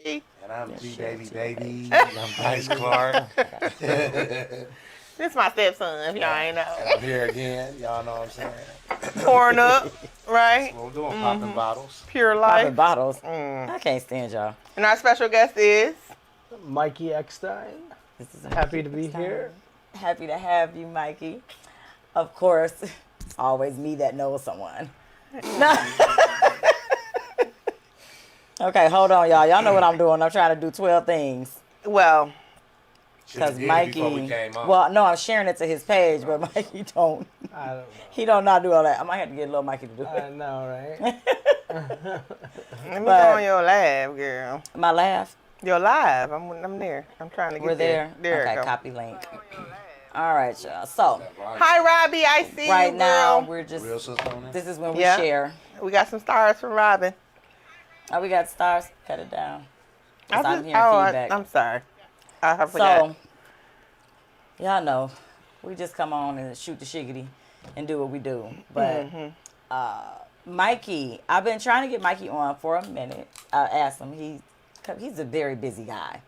And I'm G Baby. I'm Bryce Clark. This my stepson, if y'all ain't know. I'm here again. Y'all know what I'm saying? Pouring up, right? That's what we're doing, popping bottles. Pure life. Popping bottles. I can't stand y'all. And our special guest is Mikey Eckstein. This is Happy to be here. Happy to have you, Mikey. Of course, it's always me that knows someone. Okay, hold on, y'all. Y'all know what I'm doing. I'm trying to do 12 things. well. Because Mikey, well, no, I'm sharing it to his page, but Mikey don't. I don't know. He don't not do all that. I might have to get little Mikey to do it. I know, right? Let me go on your live, girl. My laugh. Your live. I'm there. I'm trying to get We're there. There Okay, go. copy link. All right, y'all. So Hi, Robbie. I see right you, now girl. we're just. Real sister on This is when we Yeah. share. We got some stars from Robin. Oh, we got stars. Cut it down. 'Cause I'm hearing feedback. I'm sorry. I forgot. So, y'all know, we just come on and shoot the shiggity and do what we do. But Mikey, I've been trying to get Mikey on for a minute. I asked him. He's a very busy guy.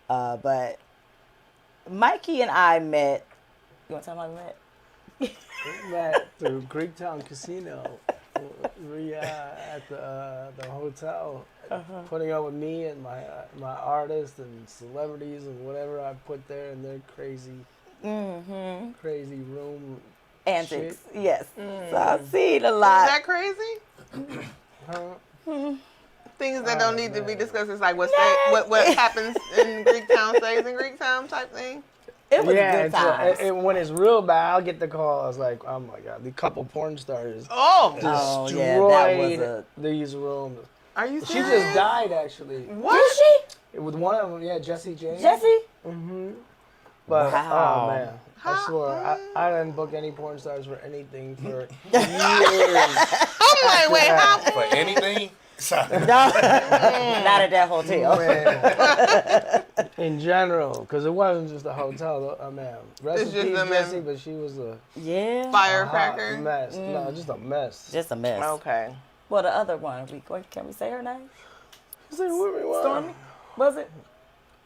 But Mikey and I met. You want to tell me how we met? We met through Greektown Casino. We at the hotel, putting up with me and my artists and celebrities and whatever I put there in their crazy room Antics. shit. Yes. So I've seen a lot. Is that crazy? Things that don't need to be discussed. It's like what happens in Greektown stays in Greektown type thing. It was good times. When it's real bad, I'll get the call. I was like, oh my God, the couple porn stars Oh, yeah, that was destroyed these rooms. are you She serious? just died, actually. What? Did she? With one of them, yeah, Jessie James. Jesse? But, Wow. oh man, I swear, I didn't book any porn stars for anything for years. I'm like, wait, how? For anything? Sorry. Not at that hotel. Man. In general, because it wasn't just a hotel. Man, rest It's in just peace, a Jessie, man. but she was a Yeah. hot Firecracker? mess. No, just a mess. Just a mess. Okay. Well, the other one, can we say her name? Say what we want. Stormy? Was it?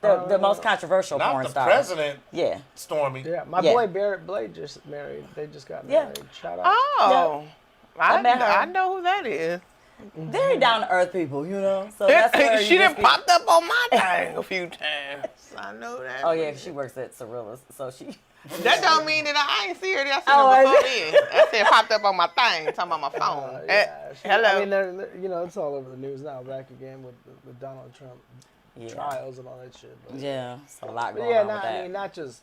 The most controversial Not porn the star. president, Yeah. Stormy. Yeah, my Yeah. boy Barrett Blade just married. They just got Yeah. married. Shout out. Oh. I met her. I know who that is. Very down to earth people, you know? So that's where She you done just be- popped up on my thing a few times. I know that. Oh, yeah, she works at Cirilla's. So she. That don't mean that I ain't see her. I seen Oh, her I before then. That said popped up on my thing, talking about my phone. Hello. I mean, they're, it's all over the news now. Back again with the Donald Trump Yeah. trials and all that shit. But, Yeah, it's a lot but going yeah, on with that. I mean, not just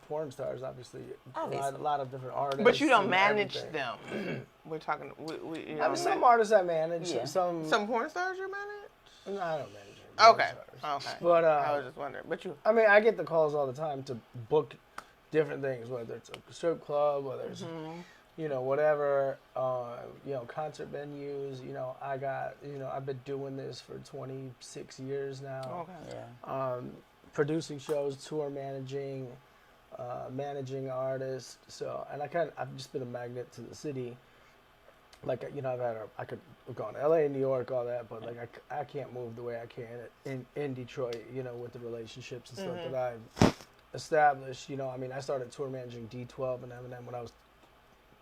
porn stars. Obviously, a lot of different artists. But you don't and manage everything. them. We're talking. You I know, mean, some artists I manage. Yeah. Some porn stars you manage. I don't manage any porn Okay. stars. Okay. But I was just wondering. But you. I mean, I get the calls all the time to book different things, whether it's a strip club, whether it's whatever, concert venues. I got, I've been doing this for 26 years now. Okay. Yeah. Producing shows, tour managing, managing artists. So, and I've just been a magnet to the city. Like, I could go to LA, New York, all that, but like I can't move the way I can in Detroit, with the relationships and stuff that I've established. I started tour managing D12 and Eminem when I was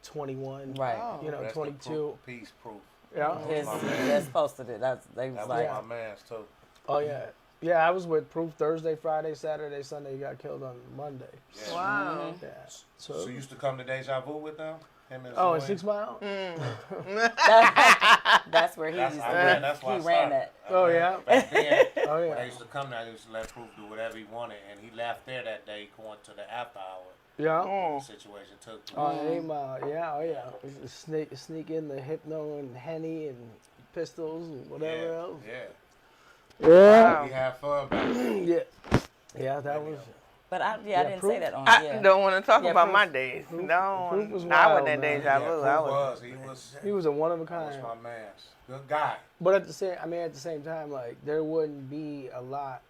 21. Right. Oh. That's 22. the Peace proof. Yeah. He just posted it. They was That was like, my man's too. Oh yeah. Yeah, I was with Proof Thursday, Friday, Saturday, Sunday. He got killed on Monday. Yeah. Wow. Yeah. So you used to come to Deja Vu with them? Him and Oh, in Zoe? 6 Mile? that's where he That's- used I to ran- that's why I he ran started. that. Oh, yeah? Back then, Oh, yeah. when I used to come there, I used to let Proof do whatever he wanted, and he left there that day going to the after hour. Yeah. Situation took place. Oh, 8 Mile. Yeah, oh yeah. Sneak in the Hypno and Henny and Pistols and whatever else. Yeah. Yeah. We had fun back then. Yeah. Yeah, that was. But I didn't Proof. say that on I yeah. don't want to talk Yeah, about Proof. my days. Proof No, was I wild, wasn't that man. Deja Yeah, Vu. Proof I was. He was a one of a that was kind. my man's. Good guy. But at the same time, like there wouldn't be a lot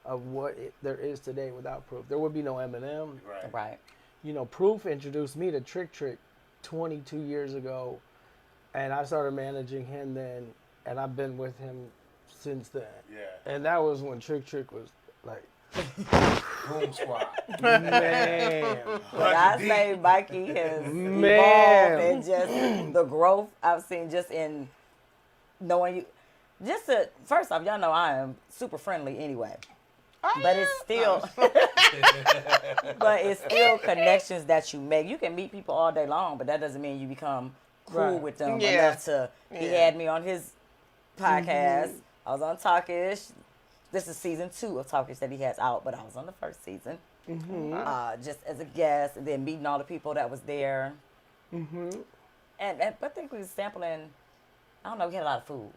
of what there is today without Proof. There would be no Eminem. Right. Right. Proof introduced me to Trick 22 years ago, and I started managing him then, and I've been with him since then. Yeah. And that was when Trick was like, Boom Squad. man. But I say Mikey has Man. evolved and just the growth I've seen just in knowing you. First off, y'all know I am super friendly anyway. But it's still, but it's still connections that you make. You can meet people all day long, but that doesn't mean you become cool Right. with them Yeah. enough to. He Yeah. had me on his podcast. I was on Talkish. This is season 2 of Talkish that he has out, but I was on the first season, just as a guest, and then meeting all the people that was there. And I think we was sampling. I don't know. We had a lot of food.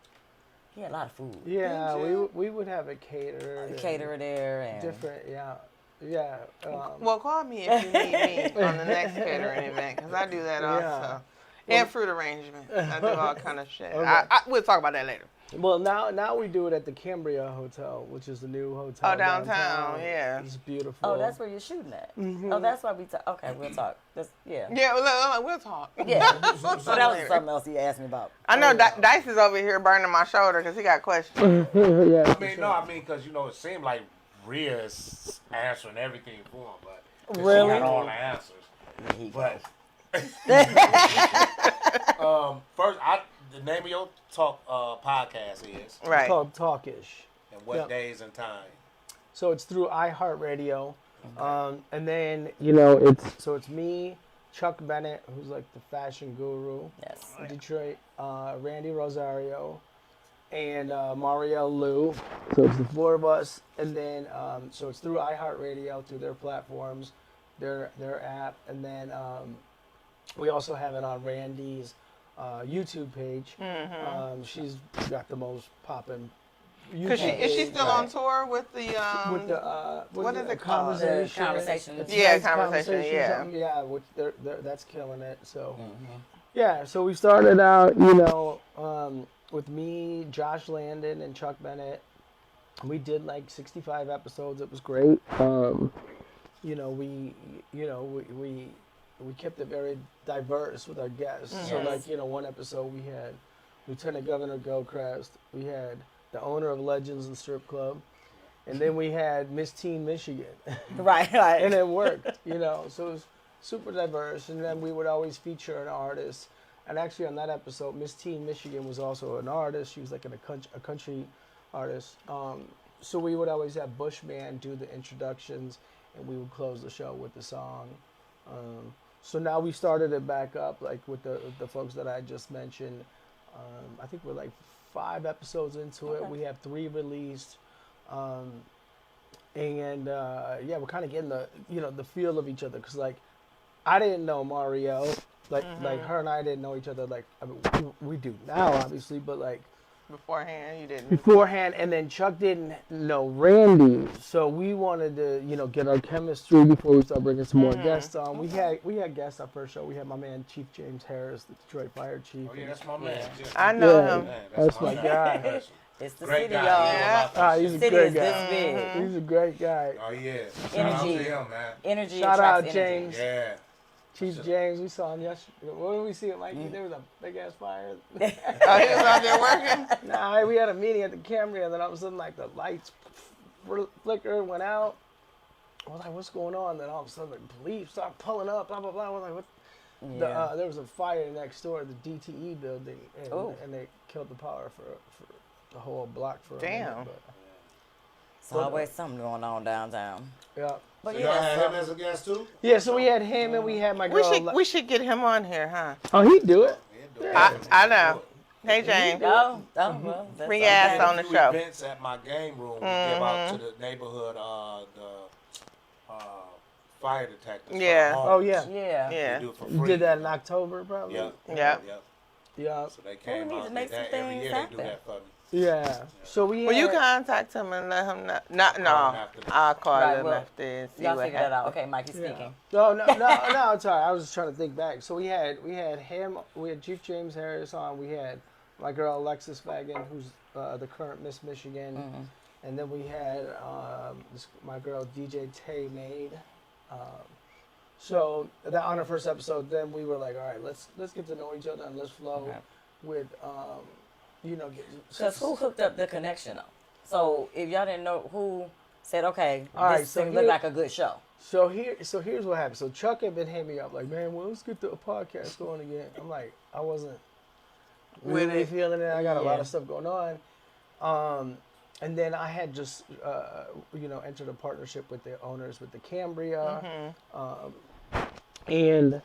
He had a lot of food. Yeah, we would have a caterer. A caterer there and Different, yeah. Well, call me if you need me on the next catering event, because I do that also. And fruit arrangement. I do all kind of shit. Okay. We'll talk about that later. Well, now we do it at the Cambria Hotel, which is the new hotel. Oh, downtown, yeah. It's beautiful. Oh, that's where you're shooting at. Oh, that's why we talk. Okay, we'll talk. Yeah. Yeah, we'll talk. Yeah. So that was something else you asked me about. I know Dice is over here burning my shoulder because he got questions. Yeah. I mean, because, it seemed like Rhea is answering everything for him, but Really? she got all the answers. But first, the name of your talk podcast is It's Right. called Talkish. and what Yep. days and time. So it's through iHeartRadio, and then it's me, Chuck Bennett, who's like the fashion guru, Yes. in Detroit, Randy Rosario, and Marielle Lou. So it's the 4 of us, and then so it's through iHeartRadio, through their platforms, their app, and then we also have it on Randy's YouTube page. She's got the most poppin'. Is she still on tour with the With the what is it called? The conversation. It's Yeah, Nice conversation, yeah. something, yeah, which that's killing it. So yeah, so we started out, with me, Josh Landon, and Chuck Bennett. We did like 65 episodes. It was great. We kept it very diverse with our guests. So Yes. like, one episode we had Lieutenant Governor Gilchrist. We had the owner of Legends and Strip Club. And then we had Miss Teen Michigan. Right. And it worked, So it was super diverse. And then we would always feature an artist. And actually on that episode, Miss Teen Michigan was also an artist. She was like a country artist. So we would always have Bushman do the introductions, and we would close the show with the song. So now we started it back up, like with the folks that I just mentioned. I think we're like 5 episodes into it. We have 3 released. We're kind of getting the feel of each other, because like I didn't know Mario, like her and I didn't know each other. Like we do now, obviously, but like Beforehand, you didn't. beforehand, and then Chuck didn't know Randy, so we wanted to get our chemistry before we start bringing some more guests on. We had guests our first show. We had my man Chief James Harris, the Detroit Fire Chief. Oh, yeah, that's my man. I know Yeah. him. Man, That's my man. guy. It's the Great city, guy. y'all. Yeah. He's a City great is guy. this big. He's a great guy. Oh, yeah. Shout out to Energy. him, man. Energy Shout attracts out, energy. James. Yeah. Chief James, we saw him yesterday. When did we see him, Mikey? There was a big ass fire. Oh, he was out there working? Nah, we had a meeting at the Cambria, and then all of a sudden, like, the lights flickered, went out. I was like, what's going on? Then all of a sudden, the police start pulling up, blah, blah, blah. I was like, what? Yeah. There was a fire next door, the DTE building, Oh. and they killed the power for the whole block for a Damn. minute. But, It's always something going on downtown. yeah. But So y'all had yeah, him as a guest, too? Yeah, so we had him, and we had my girl. We should get him on here, huh? Oh, he'd do it. I know. Hey, James. well, that's Bring okay. ass on the few show. events at my game room. We give out to the neighborhood, fire detectors. Yeah. Oh, yeah. Yeah. Yeah. We do it for You free. did that in October, probably? Yeah. Yeah. Yeah. So they came need out to and make did some that every things year. They happen. do that for me. Yeah. So we Will you had- contact him and let him know? No, Call him after the- I'll call Right, him well, after and see Y'all what figure that out. happens. Okay, Mikey's speaking. No, it's all right. I was just trying to think back. So we had him, we had Chief James Harris on, we had my girl Alexis Fagan, who's the current Miss Michigan, and then we had my girl DJ Tay Maid. So that on our first episode, then we were like, all right, let's get to know each other and let's flow Okay. with Because who hooked up the connection? So if y'all didn't know, who said, okay, All right, this so looked like a good show? So here's what happened. So Chuck had been hitting me up like, man, well, let's get the podcast going again. I'm like, I wasn't really feeling it. I got a lot of stuff going on. And then I had just, entered a partnership with the owners with the Cambria. And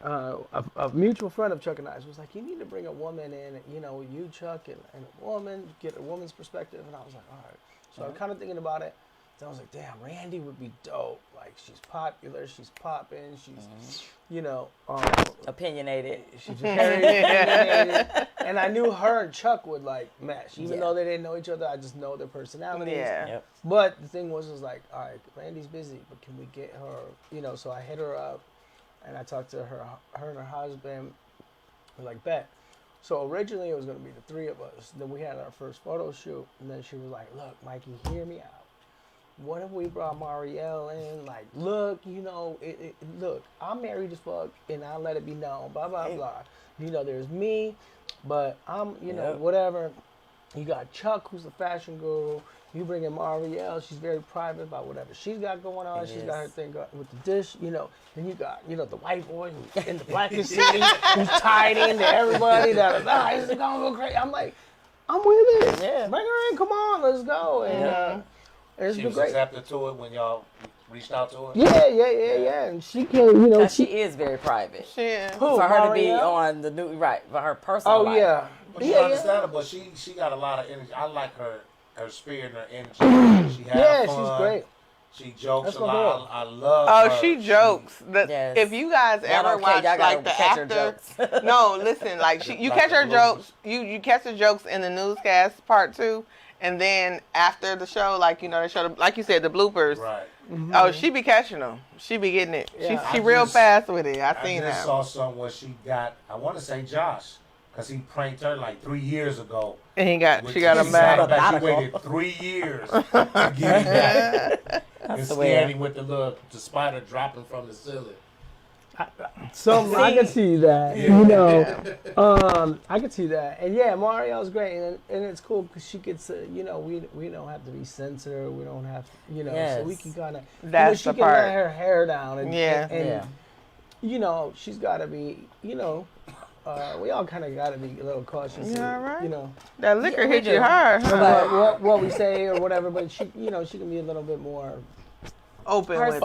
a mutual friend of Chuck and I's was like, you need to bring a woman in, you, Chuck, and a woman, get a woman's perspective. And I was like, all right. So I'm kind of thinking about it. So I was like, damn, Randy would be dope. Like, she's popular, she's popping, she's, Opinionated. She's very opinionated. And I knew her and Chuck would, like, mesh. Even though they didn't know each other, I just know their personalities. Yeah. Yep. But the thing was like, all right, Randy's busy, but can we get her, so I hit her up, and I talked to her and her husband. I was like, bet. So originally it was going to be the three of us. Then we had our first photo shoot, and then she was like, look, Mikey, hear me out. What if we brought Marielle in? Like, look, look, I'm married as fuck, and I'll let it be known, blah, blah, blah. There's me, but I'm, whatever. You got Chuck, who's the fashion guru. You bring in Marielle, she's very private about whatever she's got going on. She's got her thing going with the dish, Then you got, the white boy who's in the blackest city, who's tied into everybody. This is gonna go crazy. I'm like, I'm with it. Yeah. Bring her in, come on, let's go. And it's she been was great. accepted to it when y'all reached out to her? Yeah. And she can, she is very private. She is. For her to be on the new, right, for her personal life. Yeah. But she's understandable. She got a lot of energy. I like her spirit and her energy. She has fun. She's great. She jokes a lot. I love her. Oh, she jokes. Yes. If you guys ever watch like the after, no, listen, like you catch her jokes. You catch the jokes in the newscast part 2, and then after the show, like they show, like you said, the bloopers. Right. Mm-hmm. Oh, she be catching them. She be getting it. Yeah. She real fast with it. I seen just that. saw something where she got. I want to say Josh, because he pranked her like 3 years ago. And she got him back. She waited 3 years to get him back. And scared him with the spider dropping from the ceiling. I can see that. I can see that. And yeah, Marielle's great, and it's cool because she gets we don't have to be censored. We don't have to, so we can kind of that's she the can part. let her hair down and she's got to be we all kind of got to be a little cautious. Yeah, right. That liquor hit you hard. What we say or whatever, but she she can be a little bit more open with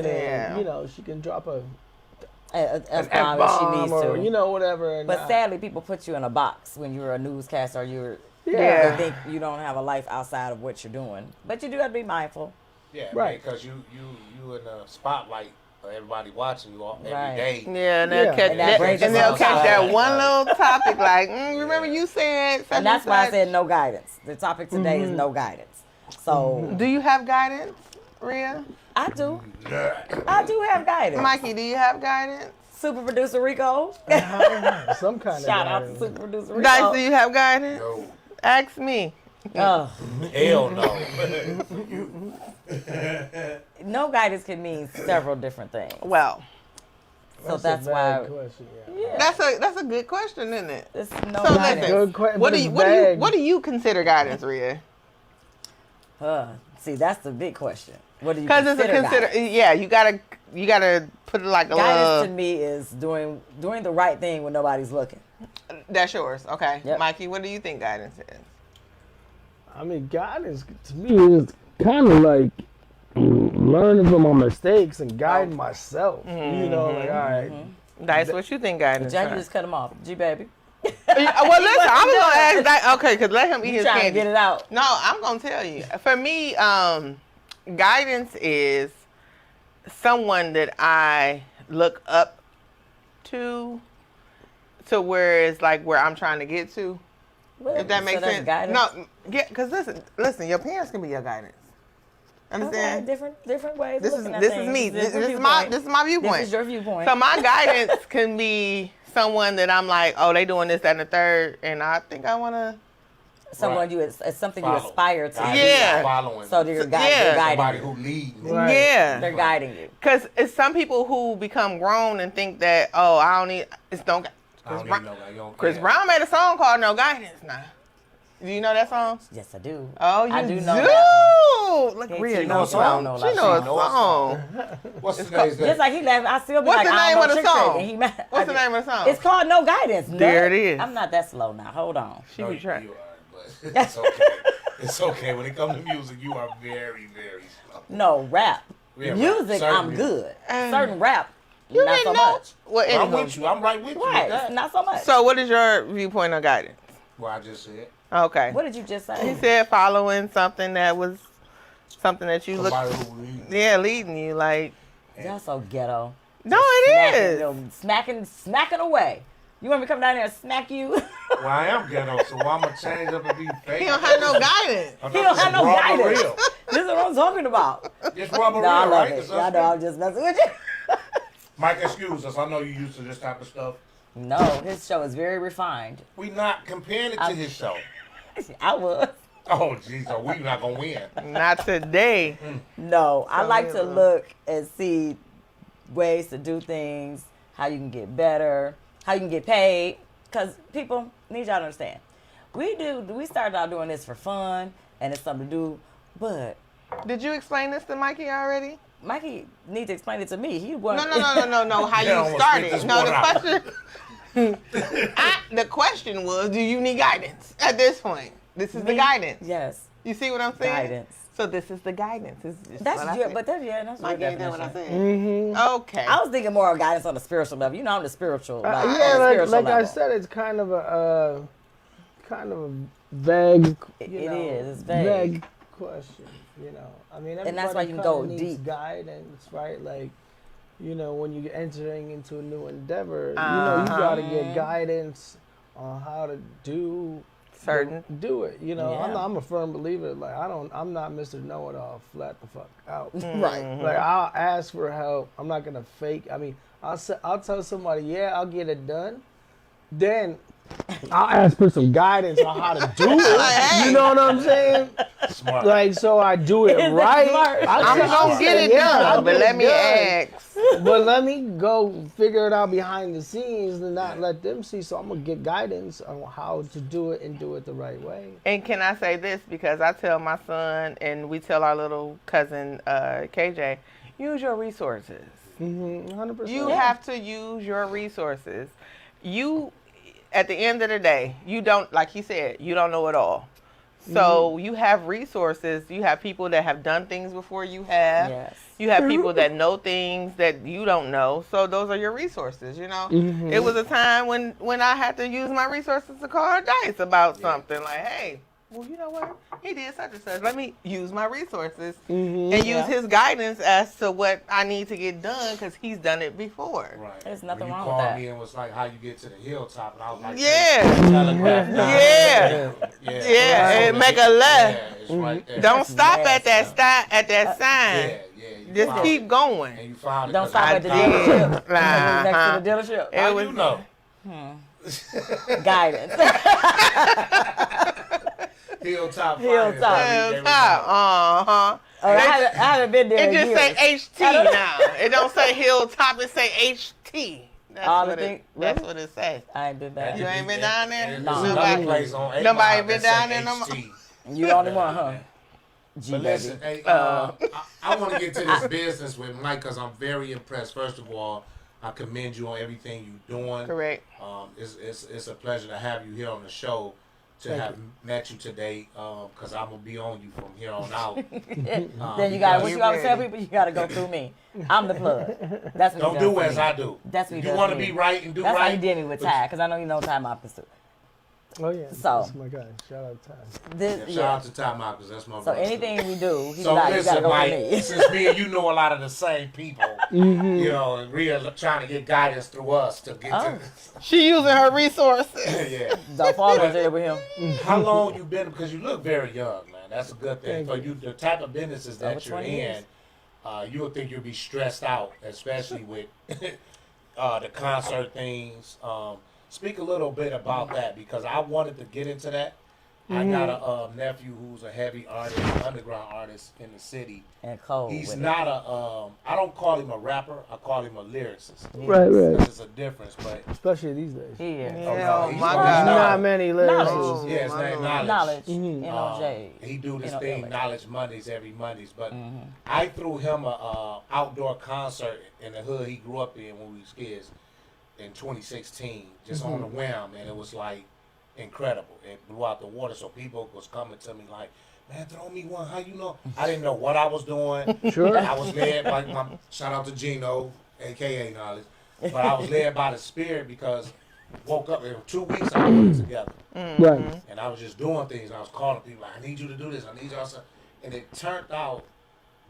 it. And she can drop a F-bomb if she needs to. Or whatever. But sadly, people put you in a box when you're a newscaster. They think you don't have a life outside of what you're doing. But you do have to be mindful. Yeah, right. Because you in the spotlight. Everybody watching you every day. Yeah, and they'll catch that one little topic like, remember you said such and that's why I said no guidance. The topic today is no guidance. So, do you have guidance, Rhea? I do. I do have guidance. Mikey, do you have guidance? Super producer Rico. Some kind of shout out to super producer Rico. Dice, do you have guidance? No. Ask me. Hell no. No guidance can mean several different things. Well, so that's why. Question, That's a good question, isn't it? It's no so guidance. Listen, what do you consider guidance, Rhea? See, that's the big question. What do you? Because it's you gotta put it like a guidance to me is doing the right thing when nobody's looking. That's yours, okay. Yep. Mikey, what do you think guidance is? I mean, guidance to me is kind of like learning from my mistakes and guiding myself. Like, all right. Dice, what you think guidance is? Jack, you just cut him off. G baby. Well, listen, I'm going to ask that. Okay, because let him eat his trying candy. To get it out. No, I'm going to tell you. For me, guidance is someone that I look up to where it's like where I'm trying to get to. Well, if that makes sense. Guidance? No, because listen, your parents can be your guidance. Understand? Okay, different ways. This is me. This is my viewpoint. This is your viewpoint. So my guidance can be someone that I'm like, oh, they doing this, that, and the third, and I think I want to. Someone it's something you aspire to. Yeah. Following. So they're guiding somebody you. who leads. Right. Yeah. They're guiding you. Because it's some people who become grown and think that, I don't need, it's no guidance. Chris Brown made a song called No Guidance now. Do you know that song? Yes, I do. Oh, you I do do? know that Look, Can't Rhea you knows know a song? song. She knows a song. What's the name? Just like he left, I still be What's like, the I name don't of know the Chick Shake, song? and he mad. What's the name of the song? It's called No Guidance. There it is. I'm not that slow now. Hold on. She be trying. You are, but it's okay. It's okay. When it comes to music, you are very, very slow. No, rap. Yeah, Music, certain I'm music. good. Certain rap, You not didn't so know? much. Well, I'm anywho. with you. I'm right with you. Right, With that. not so much. So, what is your viewpoint on guidance? Well, I just said. Okay. What did you just He say? said following something that was something that you look. Somebody who leads. Yeah, leading you like. Y'all so ghetto. No, it is. Smacking away. You want me to come down there and smack you? Well, I am ghetto, so I'm gonna change up and be fake. He don't have no guidance. He don't have no guidance. Real. This is what I'm talking about. It's rubber No, I real, love right? it. It's I know, I'm just messing with you. Mike, excuse us. I know you used to this type of stuff. No, his show is very refined. We not comparing it to his show. I was. Oh, jeez, so we not gonna win. Not today. No, I like to yeah. look and see ways to do things, how you can get better, how you can get paid. Because people need y'all to understand. We started out doing this for fun, and it's something to do. But Did you explain this to Mikey already? Mikey needs to explain it to me. He No, wasn't. no. How Yeah, you almost spit started? this No, one the out. question. The question was, do you need guidance at this point? This is the Me? guidance. Yes, You see what I'm saying? guidance. So this is the guidance. It's That's what I yeah, said. but that's that's Mikey, your ain't that what I definition. said? Okay. I was thinking more of guidance on the spiritual level. You know, I'm the spiritual. Like, on the Yeah, spiritual like I level. said, it's kind of a vague. It you know, is. It's vague. question. You know, I mean, And that's why you can everybody go kinda needs deep. guidance, right? Like, you know, when you're entering into a new endeavor, you know, you gotta get guidance on how to do it. You know, Yeah. I'm a firm believer. Like, I'm not Mr. Know-it-all. Flat the fuck out. Right. Like, I'll ask for help. I'm not gonna fake. I mean, I'll tell somebody, yeah, I'll get it done. Then I'll ask for some guidance on how to do it. You know what I'm saying? Smart. Like, so I do it Is that right. smart? I'm gonna get it done, but let me ask. But let me go figure it out behind the scenes and not let them see. So I'm gonna get guidance on how to do it and do it the right way. And can I say this? Because I tell my son and we tell our little cousin KJ, use your resources. 100%. You have to use your resources. You, at the end of the day, you don't, like he said, you don't know it all. So you have resources. You have people that have done things before you have. Yes. You have people that know things that you don't know. So those are your resources, you know? It was a time when I had to use my resources to call Dice about something. Like, hey, well, you know what? He did such and such. Let me use my resources and use his guidance as to what I need to get done because he's done it before. Right. There's nothing when wrong you with called that. me and was like, how you get to the hilltop? And I was like, Yeah. telegraph down. Yeah. Yeah. And make a left. Yeah, it's right there. Don't stop at nasty. that sign. Yeah, yeah. You Just found keep it. going. And you found it. Don't 'cause stop I at the did. dealership. Uh-huh. Next to the dealership. It How was you know? Guidance. Hilltop. Hilltop. Uh-huh. Oh, I haven't been there It in just years. say HT now. It don't say hilltop. It say HT. That's All what the it. thing- That's really? what it say. I ain't been back. You ain't been down there? And No. there's another place on 8 Nobody Mile been that down say there no more? HT. You the only one, huh? G But baby. listen, hey, I want to get to this business with Mike because I'm very impressed. First of all, I commend you on everything you're doing. Correct. It's a pleasure to have you here on the show. Met you today because I'm gonna be on you from here on out. Then you got what you gotta tell people. You gotta go through me. I'm the plug. That's what Don't he does do for as me. I do. That's what he You does want to for me. be right and do That's right. how he did me with Ty, because I know you know Ty Mopkins too. Oh yeah. So- That's my guy. Shout out Ty. Shout out to Ty Mopkins. That's my So brother. anything we do, he's So like, you listen, gotta go Mike, with me. since me and you know a lot of the same people, you know, and Rhea trying to get guidance through us to get to She using her resources. yeah. Don't fall in jail with him. How long you been? Because you look very young, man. That's a good thing. Thank For you, the type of businesses that Over you're 20 in, years. you would think you'd be stressed out, especially with the concert things. Speak a little bit about that because I wanted to get into that. I got a nephew who's a heavy artist, underground artist in the city. And cold. He's not I don't call him a rapper. I call him a lyricist. Right. There's a difference, but Especially these days. Yeah, he's my one of God. these Not many lyricists. Yeah, his name Knowledge. Knowledge. Mhm. N-O-J. He do this N-O-L-A. thing, Knowledge Mondays, every Mondays. But I threw him a outdoor concert in the hood he grew up in when we was kids in 2016, just on the whim, and it was like incredible. It blew out the water, so people was coming to me like, man, throw me one. How you know? I didn't know what I was doing. Sure. I was led by shout out to Gino, aka Knowledge. But I was led by the spirit because woke up in 2 weeks I put it together. Right. And I was just doing things. I was calling people like, I need you to do this. I need y'all to. And it turned out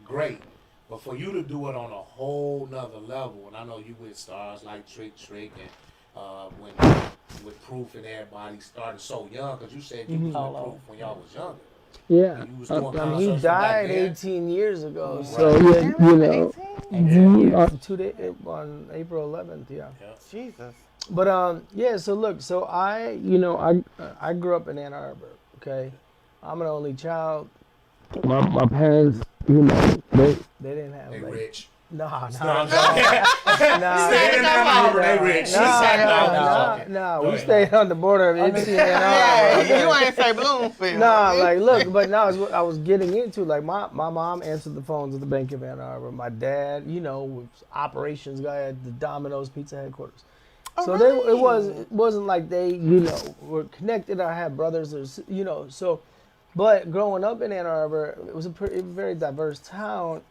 great. But for you to do it on a whole nother level, and I know you with stars like Trick and with Proof and everybody started so young, because you said you was with Proof when y'all was younger. Yeah. You was doing He concerts from back died then. 18 years ago. Right. So, yeah, you know. 18? On April 11th, yeah. Jesus. But yeah. So look, so I grew up in Ann Arbor. Okay, I'm an only child. My parents, you know, they didn't have. They like, rich. No, No, no, I'm joking. no. Staying in Ann Arbor, they rich. No. We stayed on the border of Ipsy and Ann Arbor. Yeah, you ain't say Bloomfield. Nah, like look, but now I was getting into like my mom answered the phones at the Bank of Ann Arbor. My dad, you know, was operations guy at the Domino's Pizza headquarters. So it wasn't like they, you know, were connected. I had brothers, or, you know, so. But growing up in Ann Arbor, it was a very diverse town.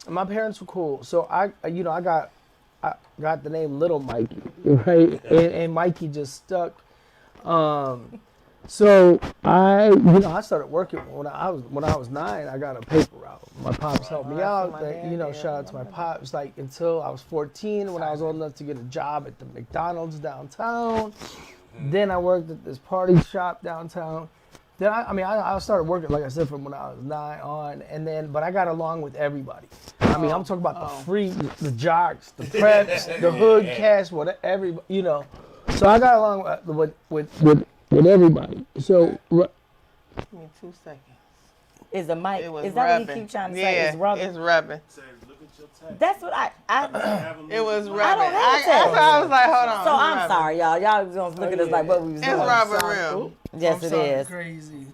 My parents were cool, so I got the name Little Mikey, right? And Mikey just stuck. So I started working when I was 9. I got a paper route. My pops helped me out. Shout out to my pops. Like until I was 14, when I was old enough to get a job at the McDonald's downtown. Then I worked at this party shop downtown. Then I started working, like I said, from when I was 9 on, but I got along with everybody. I mean, I'm talking about the freaks, the jocks, the preps, the hood cats, whatever, everybody, you know. So I got along with everybody. So, Give me 2 seconds. Is the mic? It was Is that rubbing. what you keep trying to Yeah, say? It's rubbing. it's rubbing. That's what I It was rubbing. I don't have to. That's why I was like, hold on. So it's I'm rubbing. sorry, y'all. Y'all was gonna look at us like what we was It's doing. rubbing real. Yes, it is. Crazy.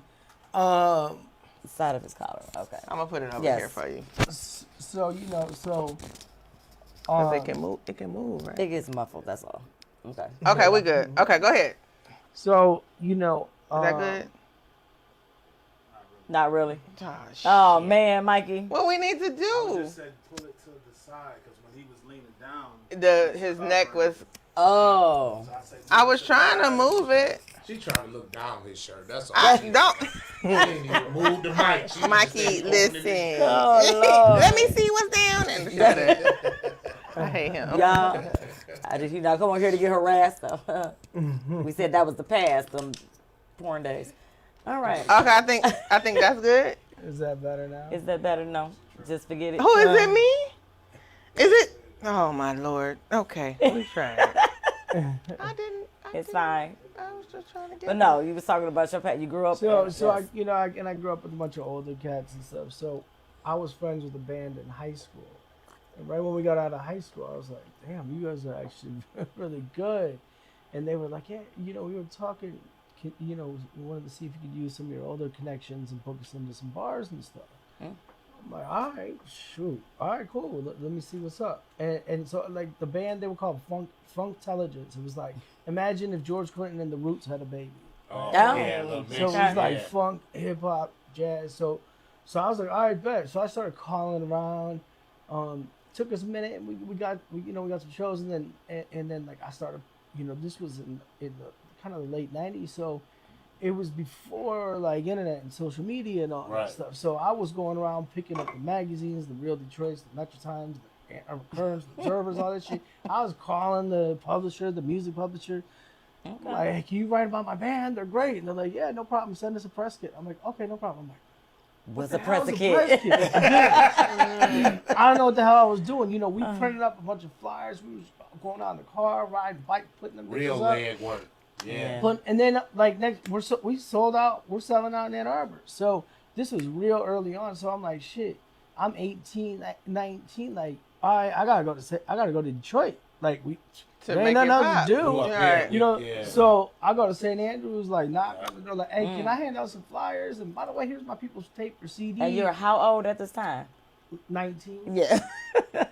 Side of his collar. Okay. I'm gonna put it over Yes. here for you. So Cause it can move. It can move, right? It gets muffled. That's all. Okay. Okay, we good. Okay, go ahead. so Is that good? Not really. Oh, Oh shit. man, Mikey. What we need to I do? just said pull it to the side because when he was leaning down, His neck was. Oh. so I said, I was trying to move it. She trying to look down his shirt. That's all. I She don't. didn't even move the mic. She just Mikey, said, "Open it." listen. Oh Lord. Let me see what's down in the shirt. I hate him. Y'all, did you not come on here to get harassed though? We said that was the past, them porn days. All right. Okay, I think that's good. is that better now? Is that better? No. Just forget it. Who is it? Me? Is it? Oh my Lord. Okay, we tried. I didn't. It's fine. I was just trying to get. But no, you was talking about your pet. You grew up. So yes. I grew up with a bunch of older cats and stuff. So I was friends with a band in high school. And right when we got out of high school, I was like, damn, you guys are actually really good. And they were like, yeah, we were talking, we wanted to see if you could use some of your older connections and book us into some bars and stuff. I'm like, all right, shoot. All right, cool. Let me see what's up. And so, like, the band, they were called Funktelligence. It was like, imagine if George Clinton and the Roots had a baby. Oh, Yeah. yeah, little So it was mix. like Yeah. funk, hip hop, jazz. So I was like, all right, bet. So I started calling around. Took us a minute, and we got some shows, and then like I started, this was in the kind of the late '90s, so it was before like internet and social media and all Right. that stuff. So I was going around picking up the magazines, the Real Detroits, the Metro Times, the Currents, the Observers, all that shit. I was calling the publisher, the music publisher. Okay. Like, hey, can you write about my band? They're great. And they're like, yeah, no problem. Send us a press kit. I'm like, okay, no problem. I'm like, Was the a press hell's a a kid. press kit? I don't know what the hell I was doing. We printed up a bunch of flyers. We was going out in the car, riding bike, putting them Real bitches up. leg work. Yeah. But and then like next we sold out. We're selling out in Ann Arbor. So this was real early on. So I'm like, shit. I'm 18, 19. Like, all right, I gotta go to Detroit. Like there ain't nothing else to do. Yeah. You know. Yeah. So I go to St. Andrews. Like, they're like, hey, can I hand out some flyers? And by the way, here's my people's tape or CD. And you're how old at this time? 19. Yeah.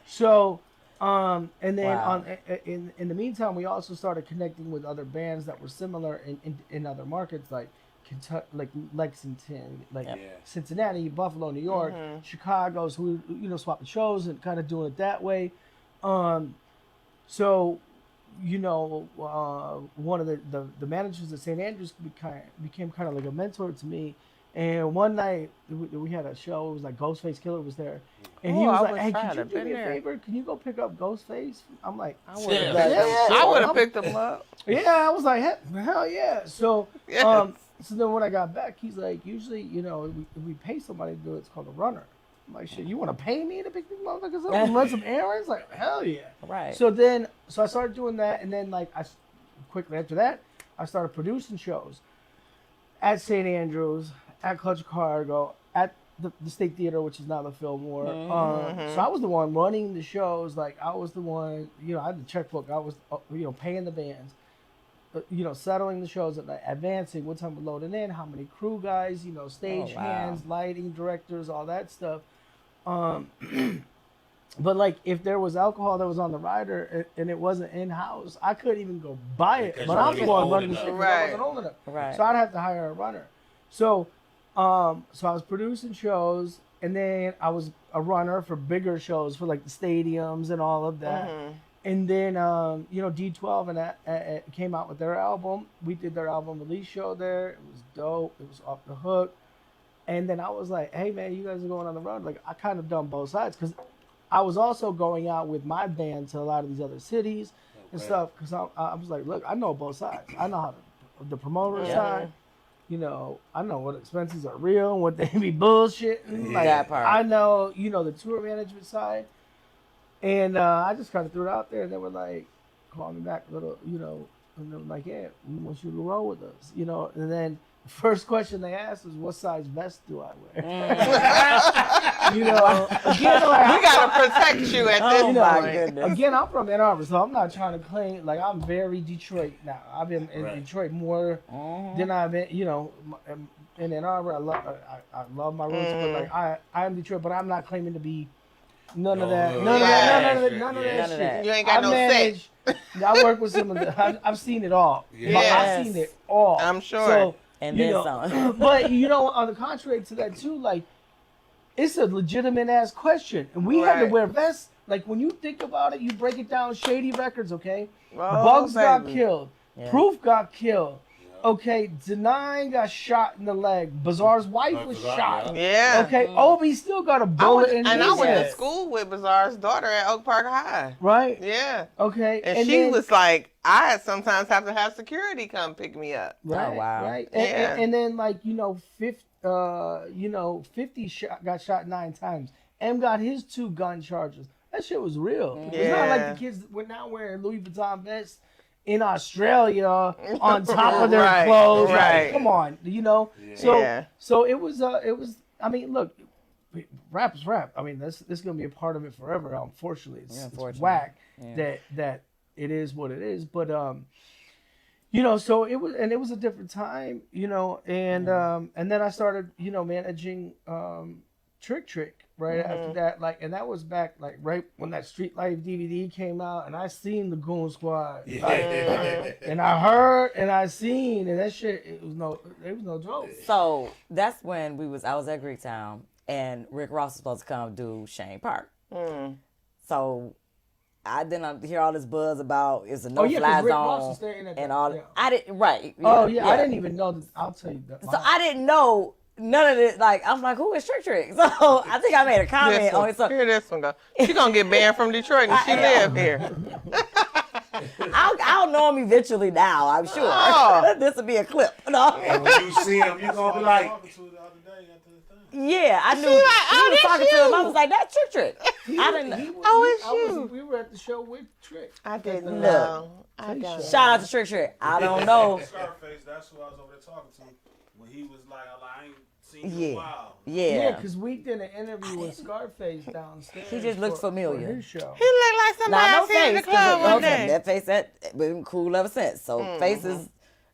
So, and then Wow. in the meantime, we also started connecting with other bands that were similar in other markets, like Kentucky, like Lexington, like Yep. Yeah. Cincinnati, Buffalo, New York, Chicago. So we swapping shows and kind of doing it that way. So, one of the managers at St. Andrews became kind of like a mentor to me. And one night we had a show. It was like Ghostface Killer was there, and he was like, "Hey, could you do me a favor? Can you go pick up Ghostface?" I'm like, I would have Yeah. picked them up. "Yeah." I was like, "Hell yeah!" So, Yes. so then when I got back, he's like, "Usually, if we pay somebody to do it, it's called a runner." I'm like, "Shit, you want to pay me to pick these motherfuckers up and run some errands?" Like, hell yeah! Right. So I started doing that, and then like quickly after that, I started producing shows at St. Andrews, at Clutch Cargo, at the State Theater, which is now the Fillmore. So I was the one running the shows. Like, I was the one, I had the checkbook. I was, paying the bands, settling the shows, advancing, what time we're loading in, how many crew guys, stage wow. hands, lighting, directors, all that stuff. But like, if there was alcohol that was on the rider and it wasn't in house, I couldn't even go buy it. Because But you I'm wasn't the one old running the enough. shit because I wasn't old enough. Right. So I'd have to hire a runner. So I was producing shows, and then I was a runner for bigger shows for like the stadiums and all of that. And then D12 and that came out with their album. We did their album release show there. It was dope. It was off the hook. And then I was like, hey man, you guys are going on the road. Like, I kind of done both sides because I was also going out with my band to a lot of these other cities and stuff. Because I was like, look, I know both sides. I know how the promoter side. I know what expenses are real and what they be bullshitting. Like, That part. I know, the tour management side. And I just kind of threw it out there. And they were like, call me back a little, and they were like, yeah, we want you to roll with us, And then the first question they asked was, what size vest do I wear? Again, like, We gotta protect you at this Oh my point. goodness. Again, I'm from Ann Arbor, so I'm not trying to claim, like, I'm very Detroit now. I've been in Detroit more than I've been, in Ann Arbor. I love my roots, but like, I'm Detroit, but I'm not claiming to be none of that. None of that shit. You ain't got no managed, I work with some of the, I've seen it all. Yes. I've seen it all. I'm sure. So, And then some. but on the contrary to that too, like, it's a legitimate ass question, and we had to Right. wear vests. Like, when you think about it, you break it down. Shady Records, okay? Oh, Bugs got baby. killed. Yeah. Proof got killed. Okay, Denine got shot in the leg. Bizarre's wife was Bizarre, shot. Yeah. Okay, Obi still got a bullet in his I went head. to school with Bizarre's daughter at Oak Park High. Right? Yeah. Okay. And she then, was like, I sometimes have to have security come pick me up. right, Oh, wow. right. Yeah. And then, like, 50 got shot 9 times. M got his 2 gun charges. That shit was real. It's not like Yeah. the kids were now wearing Louis Vuitton vests in Australia on top of their Right, clothes. right. Like, come on, Yeah. So it was. I mean, look, rap is rap. I mean, this is gonna be a part of it forever. Unfortunately, it's Unfortunately. whack Yeah. that it is what it is. But so it was a different time, and then I started, managing Trick right after that, like, and that was back like right when that Street Life DVD came out, and I seen the Goon Squad, and I heard and I seen, and that shit, it was no joke. So that's when I was at Greektown, and Rick Ross was supposed to come do Shane Park. So I didn't hear all this buzz about it's a no-fly 'cause Rick Ross was zone staying at and the- all. yeah. I didn't right. Oh yeah, I didn't even know that. I'll tell you that. So I didn't know none of it. Like, I'm like, who is Trick? So I think I made a comment This on one. it. So Here this one go. She gonna get banned from Detroit and she live here. I'll know him eventually now, I'm sure. Oh. This will be a clip. No. And when you see him, you're gonna be like, Talking to the other day at the Yeah, I knew. like, He oh, was that's talking to him. I you. was like, that's Trick. I didn't know. Oh, it's you. We were at the show with Trick. I didn't Look. know. I Face don't. show. Shout out to Trick. I don't know. Scarface, that's who I was over there talking to when he was like, I ain't seen you in Yeah. a while. Yeah, Yeah. because we did an interview with Scarface downstairs. He just looks for familiar. his show. He looked like somebody I Nah, no seen in the face. club one Okay, day. that face that been cool ever since. So face is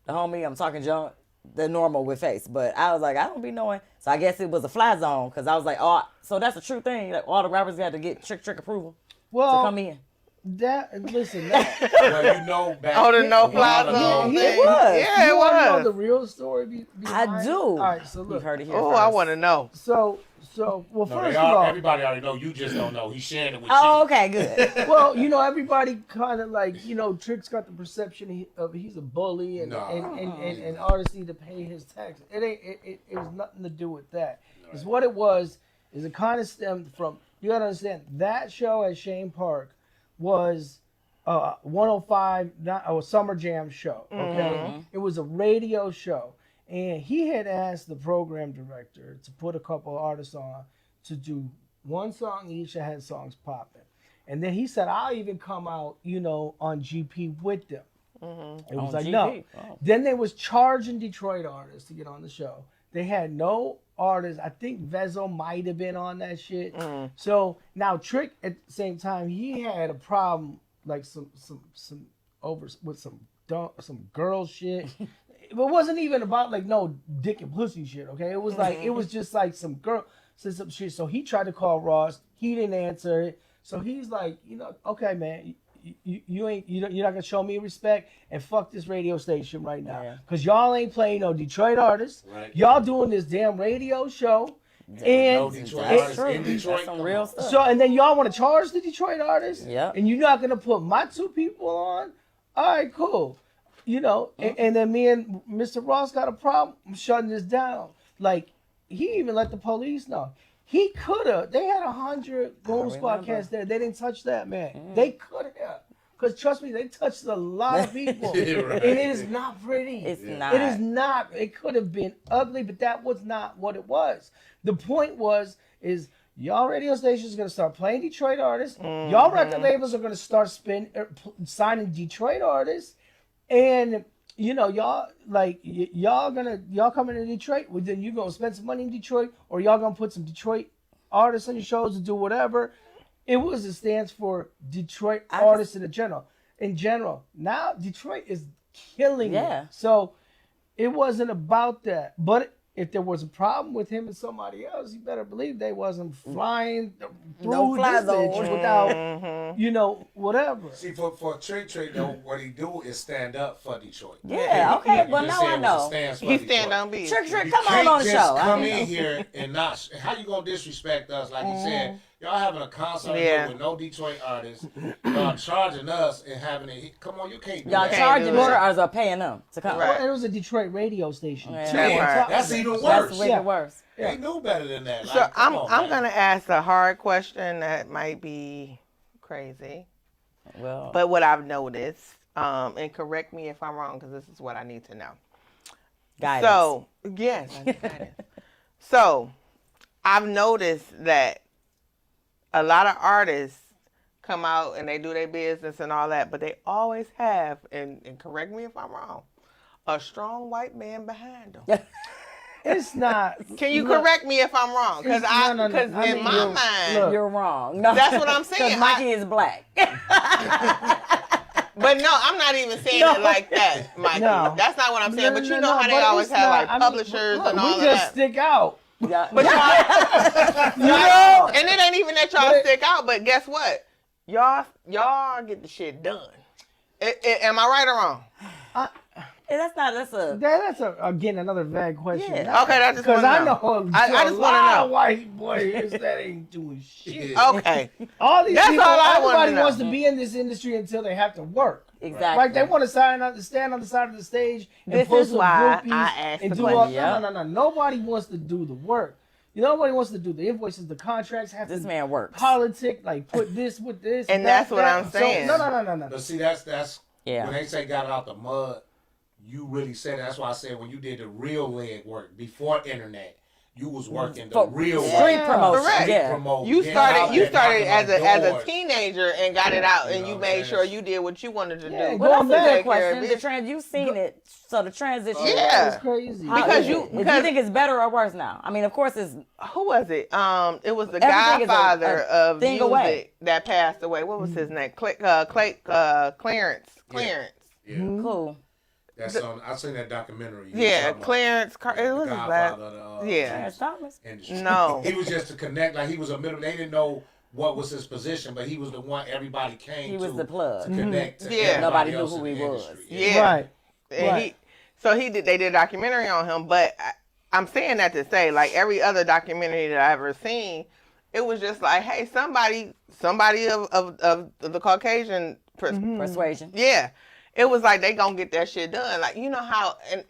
the homie. I'm talking junk. The normal with face, but I was like, I don't be knowing. So I guess it was a fly zone because I was like, oh, so that's a true thing. Like all the rappers got to get Trick approval to Well, come in. listen, that, Well, you know, back Oh, the no a fly while ago, zone He thing. was. Yeah, it you want to know was. the real story behind I it? do. All right, so You look. heard it here Oh, first. I want to know. So, well, No, first of all, everybody already know. You just don't know. He's sharing it with Oh, you. okay, good. well, everybody kind of like, Trick's got the perception of he's a bully and, No. and artists need to pay his taxes. It ain't. It was nothing to do with that. It's what it was. Is it kind of stemmed from? You gotta understand that show at Shane Park was 105, not a summer jam show. Okay, it was a radio show, and he had asked the program director to put a couple of artists on to do one song each that had songs popping, and then he said, "I'll even come out, on GP with them." It was On like GP? no. Oh. Then they was charging Detroit artists to get on the show. They had no artists. I think Vezo might have been on that shit. So now Trick at the same time he had a problem like some over with some girl shit. It wasn't even about like no dick and pussy shit. Okay, it was like it was just like some girl said some shit. So he tried to call Ross. He didn't answer it. So he's like, okay, man. You're not gonna show me respect and fuck this radio station right now, Yeah. cause y'all ain't playing no Detroit artists. Right. Y'all doing this damn radio show, No and Detroit That's artists true. in Detroit. That's some Come real on. stuff. so and then y'all want to charge the Detroit artists, Yep. and you're not gonna put my two people on. All right, cool. And then me and Mr. Ross got a problem shutting this down. Like he even let the police know. He could have. They had 100 Goon Squad remember. cats there. They didn't touch that man. They could have. Because trust me, they touched a lot of people. Yeah, right. And it is not pretty. It's not. It is not. It could have been ugly, but that was not what it was. The point is y'all radio stations are going to start playing Detroit artists. Y'all record labels are going to start signing Detroit artists. And, y'all coming to Detroit, well, then you're going to spend some money in Detroit, or y'all going to put some Detroit artists on your shows to do whatever. It stands for Detroit artists in general. Now Detroit is killing Yeah. it. So it wasn't about that. But if there was a problem with him and somebody else, you better believe they wasn't flying through No fly this zone. bitch without, whatever. See, for Trick though, what he do is stand up for Detroit. Yeah, okay, He but just now said I what know. stands for He Detroit. stand on beat. Trick, You come can't on the just show. come in here and not. How you gonna disrespect us? Like you said, y'all having a concert Yeah. with no Detroit artists. Y'all charging us and having it. Come on, you can't do Y'all that. charging do it. them or paying them to come. Right. And it was a Detroit radio station. Yeah. too, That on part. top of That's that. even That's worse. way Yeah. worse. They knew better than that. So Like, come on, I'm man. gonna ask a hard question that might be crazy, Well, but what I've noticed, and correct me if I'm wrong, because this is what I need to know. guidance. So yes, I need guidance. So I've noticed that a lot of artists come out and they do their business and all that, but they always have, and correct me if I'm wrong, a strong white man behind them. It's not. Can you look, correct me if I'm wrong? Because No, no. because I in mean, my look, mind, look. You're wrong. No. that's what I'm saying. Because Mikey is black. But no, I'm not even saying No. it like that, Mikey. No. That's not what I'm saying. No, but you no, know no, how they but always it's have not. like I mean, publishers look, and all we of just that. stick out. Yeah. But y'all, and it ain't even that y'all But it- stick out. But guess what? Y'all get the shit done. Am I right or wrong? That's a. That's again another vague question. Yeah. Okay, that's just Because wanna I know I a just lot wanna know. of white boys that ain't doing shit. Okay. All these That's people, all I wanna everybody know. wants to be in this industry until they have to work. Exactly. Like they want to stand on the side of the stage and This pull is some why groupies I asked and the do all. question. Yeah. No. Nobody wants to do the work. Nobody wants to do the invoices, the contracts. Have This to man works. politic, like put this with this, And that, that's what that. I'm saying. So, no. But see, that's Yeah. when they say got out the mud. You really said that's why I said when you did the real leg work before internet, you was working the For real street way. promotion, Correct. yeah. Promote, You getting out started there, as knocking a on doors. teenager and got it out, You and know you what I'm made sure saying? you did what you wanted to Yeah, do. Well, Going that's a back- good question. Take care of The you've seen it, so the transition. Yeah. It's crazy. How Because is you- it? Do because- you think it's better or worse now? I mean, of course, it's Who was it? It was the Everything is a godfather of thing music away. that passed away. What was his name? Clarence. Clarence. Yeah, cool. that's on. I seen that documentary. You Yeah, talking about Clarence. the It was his last. godfather of the, Yeah. Clarence Thomas. industry. No. He was just to connect. Like he was a middle. They didn't know what was his position, but he was the one everybody came He to. was the plug. to connect. To Yeah. everybody Nobody knew else who in he the was. industry. Yeah. Right. And Right. they did a documentary on him, but I'm saying that to say, like every other documentary that I've ever seen, it was just like, hey, somebody of the Caucasian Persuasion. yeah. It was like they gonna get that shit done. Like, you know how, and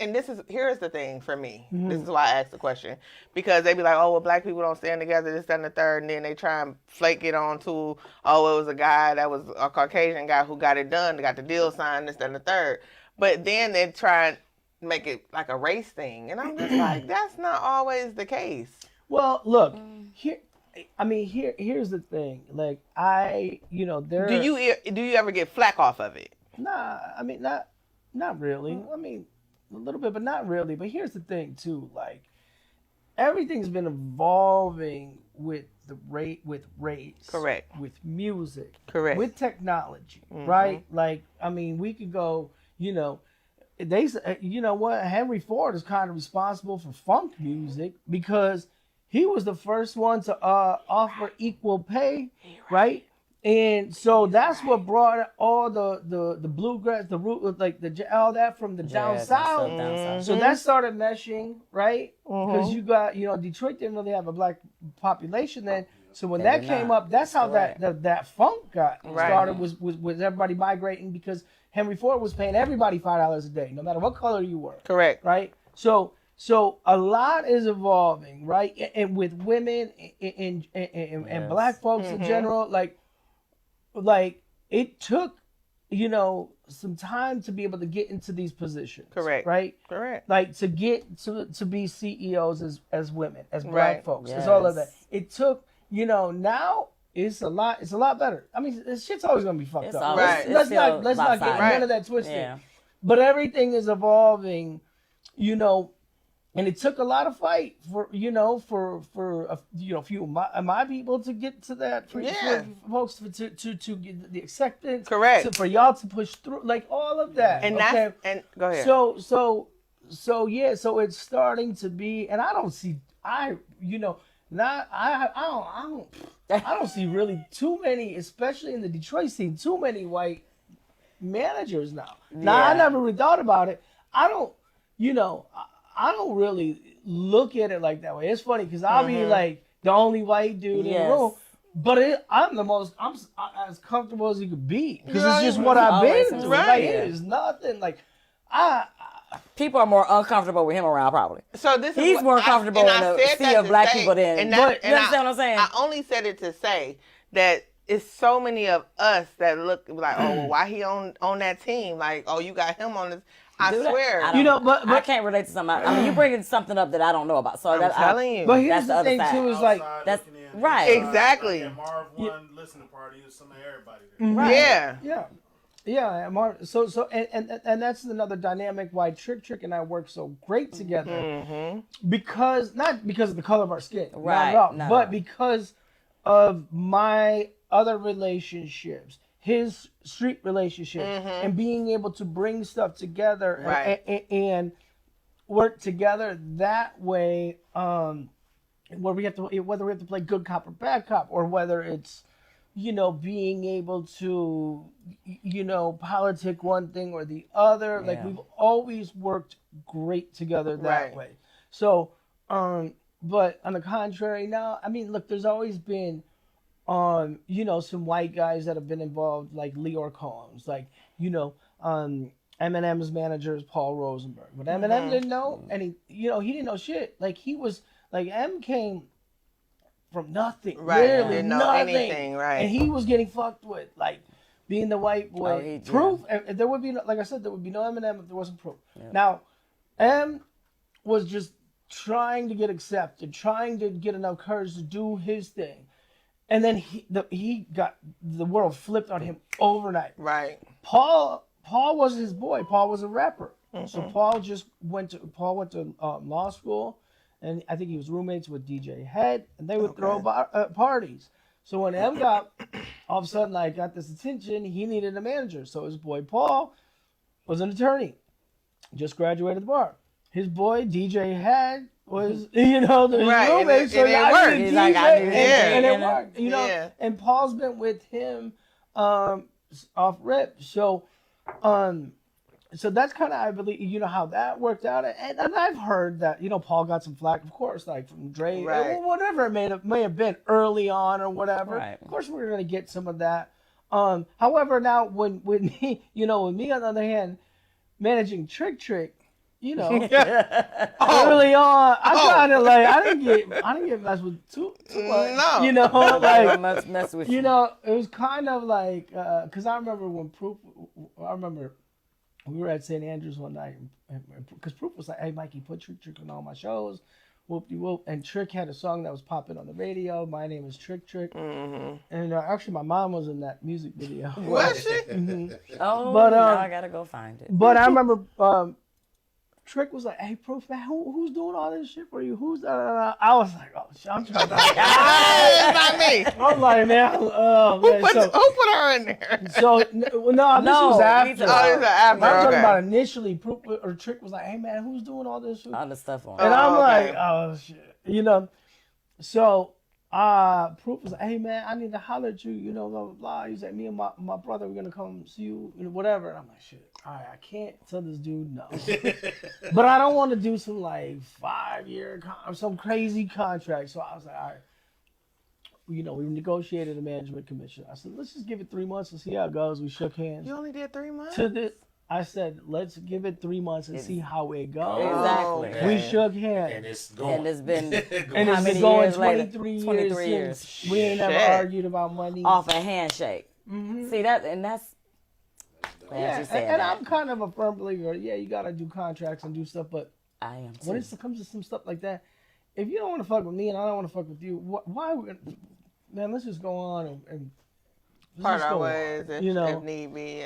here's the thing for me. This is why I asked the question. Because they be like, oh, well, black people don't stand together, this, that, and the third. And then they try and flake it on to, oh, it was a guy that was a Caucasian guy who got it done, got the deal signed, this, that, and the third. But then they try and make it like a race thing. And I'm just like, that's not always the case. Well, look, here's the thing. Like there. Do you ever get flack off of it? Nah, I mean not really. I mean a little bit, but not really. But here's the thing too. Like everything's been evolving with with race, Correct. with music, Correct. with technology, right? Like I mean, we could go. You know what? Henry Ford is kind of responsible for funk music because he was the first one to offer equal pay, right? And so that's what brought all the bluegrass, the root, like all that from the down Jazz and south. stuff down south. So that started meshing, right? Because you got, Detroit didn't really have a black population then. So when They that did came not. up, that's how Correct. that funk got Right. started. Was everybody migrating because Henry Ford was paying everybody $5 a day, no matter what color you were. Correct. Right. So a lot is evolving, right? And with women and Yes. black folks in general, like it took, some time to be able to get into these positions. Correct. Right. Correct. Like to get to be CEOs as women, as black Right. folks, as all of that. Yes. It took, now it's a lot better. I mean, this shit's always gonna be fucked It's up. always- Right. Let's it's not still get lopsided. none of that twisted. Yeah. But everything is evolving, and it took a lot of fight for a few of my people to get to that, for folks to get the acceptance, Correct. for y'all to push through, like all of that. And okay? go ahead. So it's starting to be, and I don't see I don't see really too many, especially in the Detroit scene, too many white managers now. Now I Yeah. never really thought about it. I don't really look at it like that way. It's funny because I'll be like the only white dude in the Yes. room, but I'm as comfortable as you could be because You're it's just always- what I've always been through. right. Like it is nothing. Like People are more uncomfortable with him around, probably. So this is He's what more comfortable in I the said sea that of to black say- people than- and But that, you and understand what I'm saying? I only said it to say that it's so many of us that look like, oh, well, why he on that team? Like, oh, you got him on this. I Do that. swear. I don't- but I can't relate to somebody. I mean, you're bringing something up that I don't know about. So I'm telling you. But here's That's the the other thing side. too is like Outside that's- looking in, right. inside, Exactly. Like at Marv One listening party, it was some of everybody there. Right. Yeah. Yeah, and that's another dynamic why Trick and I work so great together, because not because of the color of our skin, not Right, at all, no. but because of my other relationships, his street relationship, and being able to bring stuff together Right. and work together that way, whether we have to play good cop or bad cop, or whether it's being able to, politic one thing or the other. Like Yeah. we've always worked great together that Right. way. So, but on the contrary now, I mean, look, there's always been, some white guys that have been involved, like Leor Combs, like, Eminem's manager is Paul Rosenberg. But Eminem didn't know, and he didn't know shit. Like he was, like M came from nothing, Right, literally didn't know nothing, anything, right. And he was getting fucked with, like being the white boy. Oh, he- Proof, and there would be, like I said, there would be no Eminem if there wasn't Proof. Now, M was just trying to get accepted, trying to get enough courage to do his thing. And then he got the world flipped on him overnight. Right. Paul wasn't his boy. Paul was a rapper. So Paul went to law school, and I think he was roommates with DJ Head, and they would throw parties. So when M got all of a sudden like got this attention, he needed a manager. So his boy Paul was an attorney, just graduated the bar. His boy DJ Head was the roommate. So it worked. He's like, I knew and it him. worked. And Paul's been with him off rip. So so that's kind of, I believe, how that worked out. And I've heard that, Paul got some flack, of course, like from Dre, Right. whatever it may have been early on or whatever. Right. Of course, we're going to get some of that. However, now when me, on the other hand, managing Trick, early on, I kind of like, I didn't get messed with too much. No. Must mess with you. It was kind of like, because I remember when we were at St. Andrews one night, because Proof was like, "Hey, Mikey, put Trick on all my shows, whoop-de-whoop." And Trick had a song that was popping on the radio. My name is Trick. And actually, my mom was in that music video. Was she? Oh, But, now I gotta go find it. But I remember Trick was like, "Hey, Proof, man, who's doing all this shit for you? Who's that?" I was like, "Oh shit, I'm trying to." It's not me. I'm like, man, Who put her in there? So this was after. This is after. I'm talking Okay. about initially. Proof or Trick was like, "Hey man, who's doing all this?" All the stuff on. And I'm okay. like, "Oh shit," So Proof was like, "Hey man, I need to holler at you," blah blah blah. He's like, "Me and my brother, we're gonna come see you, whatever." And I'm like, "Shit, all right, I can't tell this dude no," but I don't want to do some like 5-year or some crazy contract. So I was like, "All right." We negotiated a management commission. I said, let's just give it 3 months and see how it goes. We shook hands. You only did 3 months? I said, let's give it 3 months and see how it goes. Exactly. Okay. We shook hands. And it's going. And it's been And how it's many been going years later? 23 years. Since we ain't never Shit. argued about money. off a handshake. See that, and that's glad Yeah, you said and that. I'm kind of a firm believer. Yeah, you gotta do contracts and do stuff, but I am too. when it comes to some stuff like that, if you don't want to fuck with me and I don't want to fuck with you, why? Man, let's just go on and Part let's our go on, ways if need be.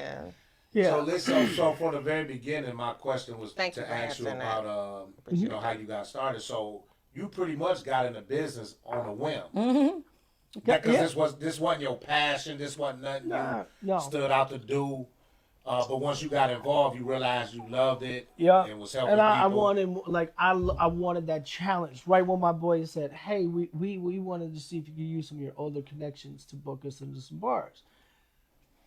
Yeah. So listen, so from the very beginning, my question was Thank you to for ask you answering about, how you got started. So you pretty much got in the business on a whim. Because this wasn't your passion. This wasn't nothing you stood out to do. But once you got involved, you realized you loved it. Yeah, and was helping and I people. wanted I wanted that challenge. Right when my boys said, "Hey, we wanted to see if you could use some of your older connections to book us into some bars."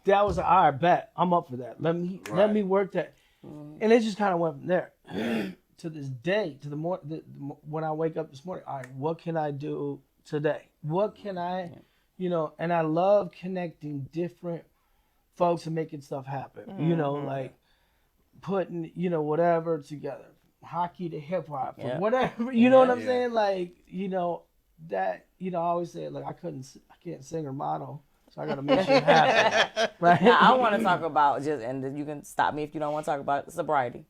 That was all right. Bet I'm up for that. Let me work that, and it just kind of went from there. To this day, to when I wake up this morning, all right, what can I do today? What can I, And I love connecting different folks and making stuff happen. Like putting, whatever together, hockey to hip hop, or whatever. You know what I'm saying? Like, that. I always say, like, I can't sing or model, so I gotta make shit happen. Right? Now, I want to talk about and you can stop me if you don't want to talk about sobriety,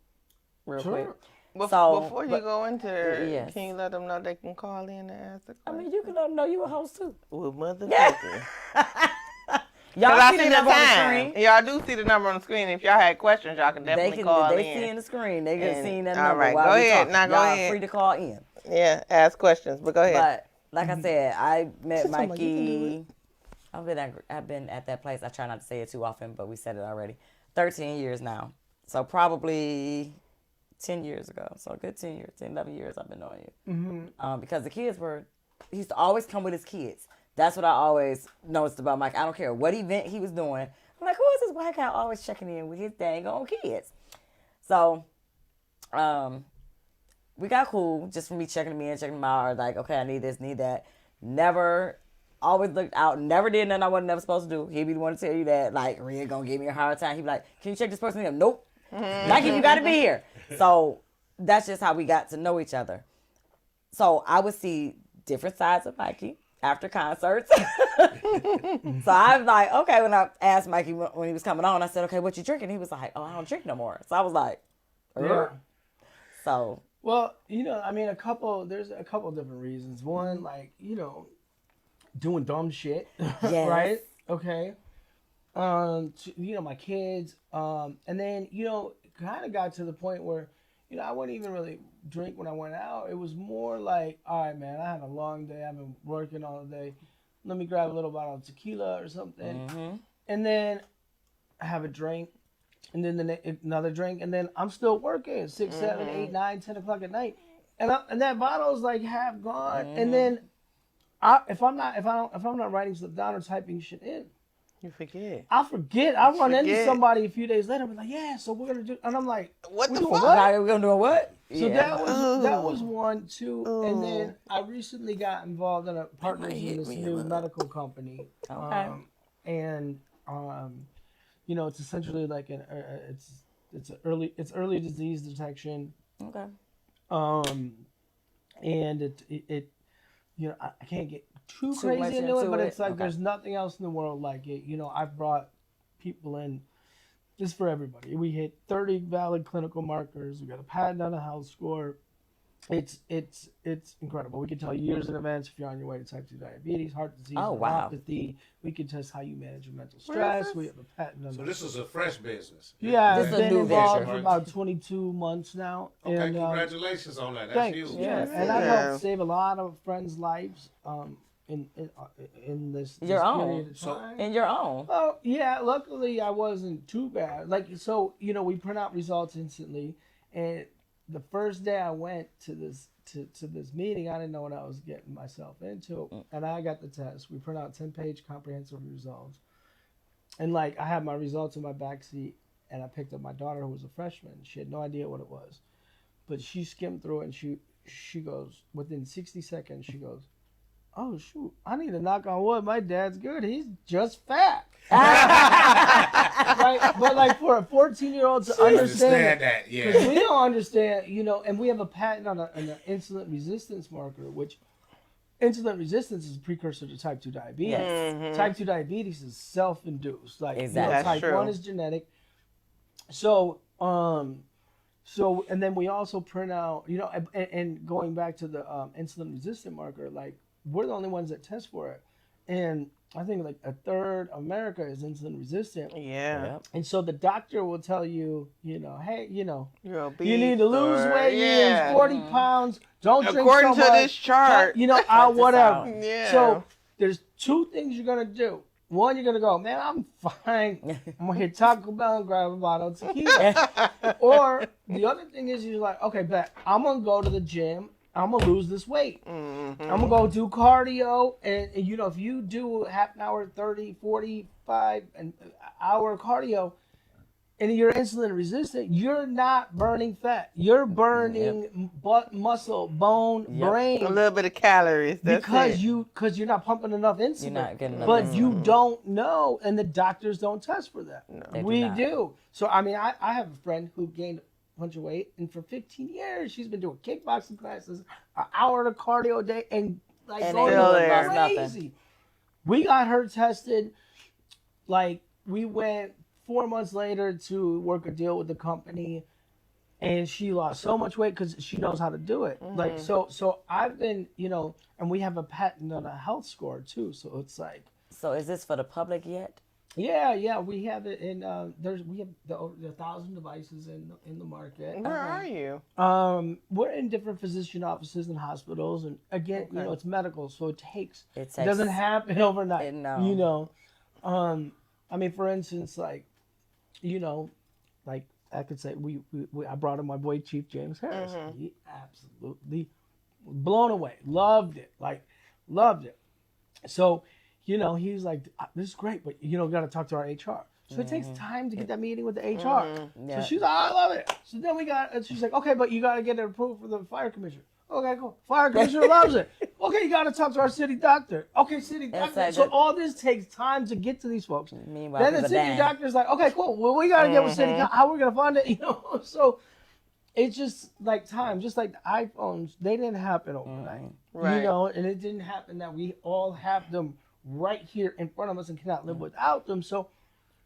real quick. Before you go into yes. can you let them know they can call in and ask the I question? mean, you can let them know you a host too. Well, motherfucker. Y'all I see the see the number on the time. screen. Y'all do see the number on the screen. If y'all had questions, y'all can definitely call in. They see in the screen. They can And- see that all number right, while go we ahead. talk. Now go Y'all ahead. free to call in. Yeah, ask questions, but go ahead. But like I said, I met Something like you can do Mikey. I've been at that place. I try not to say it too often, but we said it already. 13 years now. So probably 10 years ago. So a good 10 years, 10, 11 years I've been knowing you. Because the kids he used to always come with his kids. That's what I always noticed about Mike. I don't care what event he was doing. I'm like, who is this white guy always checking in with his dang on kids? So, we got cool just from me checking me in, checking them out. Or like, okay, I need this, need that. Never, always looked out. Never did nothing I wasn't never supposed to do. He'd be the one to tell you that, like, Rhea gonna give me a hard time. He'd be like, can you check this person in? Nope. Like, you gotta be here. So that's just how we got to know each other. So I would see different sides of Mikey after concerts. So I was like, okay, when I asked Mikey when he was coming on, I said, okay, what you drinking? He was like, oh, I don't drink no more. So I was like, Yeah. So Well, I mean, there's a couple different reasons. One, like, doing dumb shit, Yes. right? Okay. My kids, and then, kind of got to the point where, I wouldn't even really drink when I went out. It was more like, all right, man, I had a long day. I've been working all day. Let me grab a little bottle of tequila or something. And then I have a drink, and then another drink, and then I'm still working 6, 7, 8, 9, 10 o'clock at night. And that bottle is like half gone. And then if I'm not writing stuff down or typing shit in, You forget. I forget. I run into somebody a few days later, be like, yeah, so we're gonna do, and I'm like, What the doing fuck? what? Right, we're gonna do what? So Yeah. that was one, two, and then I recently got involved in a partners in this new medical company. Okay. It's essentially like it's early disease detection. Okay. And it I can't get too Too crazy much into it, into but it? it's like Okay. there's nothing else in the world like it. I've brought people in just for everybody. We hit 30 valid clinical markers. We got a patent on a health score. It's incredible. We can tell years in advance if you're on your way to type 2 diabetes, heart disease, Oh, wow. neuropathy. We can test how you manage your mental Where is stress. this? We have a patent on So that. this is a fresh business. Yeah, This I've is a been new involved venture. for about 22 months now. Okay, and, congratulations on that. That's Thanks. huge. Yeah, and I helped save a lot of friends' lives in this Your period own. of time. And your own. Oh yeah, luckily I wasn't too bad. We print out results instantly, and the first day I went to this meeting, I didn't know what I was getting myself into, and I got the test. We print out 10-page comprehensive results, and I had my results in my backseat, and I picked up my daughter who was a freshman. She had no idea what it was, but she skimmed through it, and she goes, within 60 seconds, she goes, oh shoot, I need to knock on wood. My dad's good. He's just fat. Right? But for a 14-year-old to understand that, because yeah. we don't understand, and we have a patent on an insulin resistance marker, which insulin resistance is a precursor to type 2 diabetes. Yes. Type 2 diabetes is self-induced. Exactly. That's Type true. 1 is genetic. So and then we also print out, and going back to the insulin resistant marker, we're the only ones that test for it. And I think a third of America is insulin resistant. Yeah. Yep. And so the doctor will tell you, hey, You're obese. you need to lose or- weight, you Yeah. lose 40 pounds, don't drink According so to much. this chart. this Whatever. out. Yeah. So there's two things you're going to do. One, you're going to go, man, I'm fine. I'm going to hit Taco Bell and grab a bottle of tequila. Or the other thing is you're like, okay, bet I'm going to go to the gym. I'm going to lose this weight. I'm going to go do cardio. And, if you do half an hour, 30, 45 an hour cardio, and you're insulin resistant, you're not burning fat. You're burning muscle, bone, brain. A little bit of calories. That's Because it. because you're not pumping enough insulin. You're not getting enough But insulin. you don't know, and the doctors don't test for that. They do We not. do. So I mean, I have a friend who gained a bunch of weight, and for 15 years she's been doing kickboxing classes, an hour of cardio a day, and And going still lost crazy. nothing. We got her tested. We went 4 months later to work a deal with the company, and she lost so much weight because she knows how to do it. So I've been, and we have a patent on a health score too. So it's So is this for the public yet? yeah, we have it in. We have the 1,000 devices in the market. Where are you? We're in different physician offices and hospitals, and again, it's medical, so it doesn't happen overnight. No. I mean, for instance, I could say I brought in my boy Chief James Harris. He absolutely blown away, loved it. So, he's like, this is great, but got to talk to our HR. So it takes time to get that meeting with the HR. Yeah. So she's like, I love it. So then she's like, okay, but you got to get it approved for the fire commissioner. Okay, cool. Fire commissioner loves it. Okay, you got to talk to our city doctor. Okay, city doctor. like So that. all this takes time to get to these folks. Meanwhile, Then the people city dying. doctor's like, okay, cool. Well, we got to get with city. How we're going to fund it? So it's just like time. Just like the iPhones, they didn't happen overnight. Right. And it didn't happen that we all have them right here in front of us and cannot live without them. So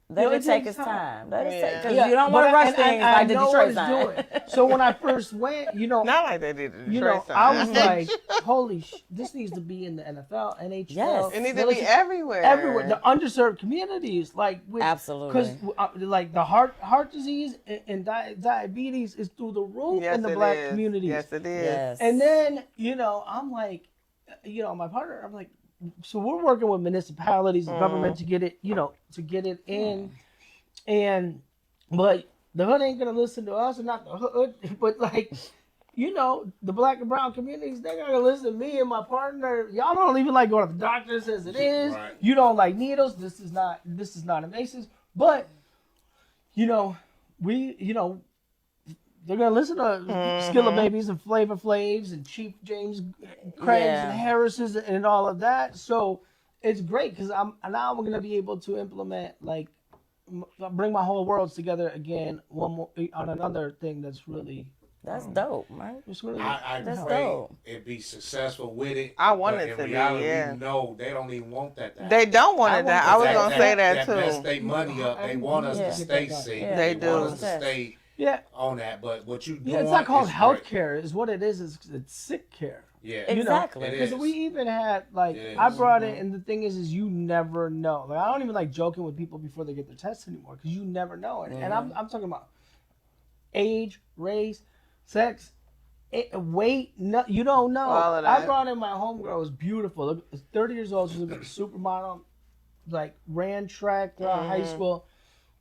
Let it it take takes its time. Let it Yeah. take, because Yeah, you don't but want to rush and things I like the know what Detroit it's sign. doing. So when I first went, Not like they did the you Detroit know, sign. I was like, holy this needs to be in the NFL, NHL. Yes. It needs to be military, everywhere. everywhere. The underserved communities, like Absolutely. because like the heart disease and diabetes is through the roof Yes, in the it black is. communities. Yes, it is. Yes. And then, I'm like, my partner, I'm like, so we're working with municipalities and government to get it, to get it in. But the hood ain't going to listen to us, and not the hood, but like, the black and brown communities, they're going to listen to me and my partner. Y'all don't even like going to the doctors as it is. Right. You don't like needles. This is not invasive. But, they're gonna listen to Skilla Babies and Flavor Flavs and Chief James Craigs Yeah. and Harris's and all of that. So it's great because I'm gonna be able to implement bring my whole worlds together again one more on another thing that's really That's dope, man. it's really I That's pray dope. it be successful with it. I want but it in to be, reality, yeah. we know they don't even want that to happen. They don't want I it. want I was that- gonna say that mess too. they money up. They want us Yeah. to stay sick. Yeah. They want do. us to stay yeah. on that. But what you doing? Yeah, it's not called is health great. care. Is what it is. It's sick care. Yeah. Exactly. It Because is. we even had It I is. brought it, and the thing is you never know. Like I don't even like joking with people before they get their tests anymore because you never know. And I'm talking about age, race, sex, weight. No, you don't know. All of I that. brought in my homegirl. It was beautiful. Look, 30 years old. She's a supermodel. Like ran track throughout high school.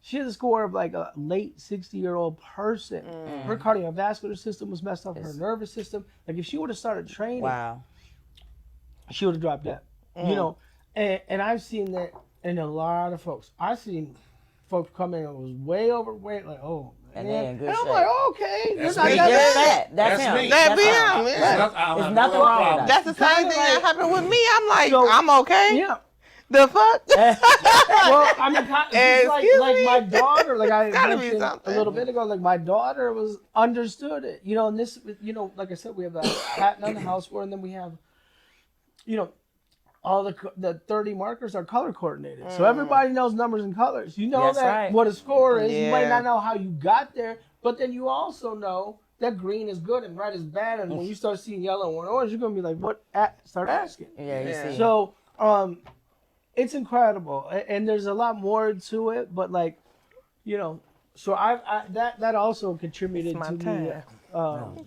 She has a score of like a late 60-year-old person. Her cardiovascular system was messed up. Her nervous system. Like if she would have started training, Wow. she would have dropped dead. And I've seen that in a lot of folks. I've seen folks come in and was way overweight, like, oh, And man. they in good And I'm shape. like, okay, That's you're not me. that Just bad. that. That's That's him. me. That That's be him. him, There's yeah. nothing- I don't There's have nothing no wrong with problem. that. That's the same Kinda thing like- that happened with me. I'm like, So- I'm okay. Yeah. The fuck? Well, I mean, it's Excuse like me? my daughter, like I Gotta be mentioned a something. little bit ago, like my daughter was understood it, and this, like I said, we have a patent on the house for, and then we have, all the 30 markers are color coordinated, so everybody knows numbers and colors. You know That's that right. what a score is. You might Yeah. not know how you got there, but then you also know that green is good and red is bad, and when you start seeing yellow and orange, you're gonna be like, what? Start asking. Yeah, you Yeah. see. So, it's incredible, and there's a lot more to it. But so I that also contributed It's my to me time. Lord.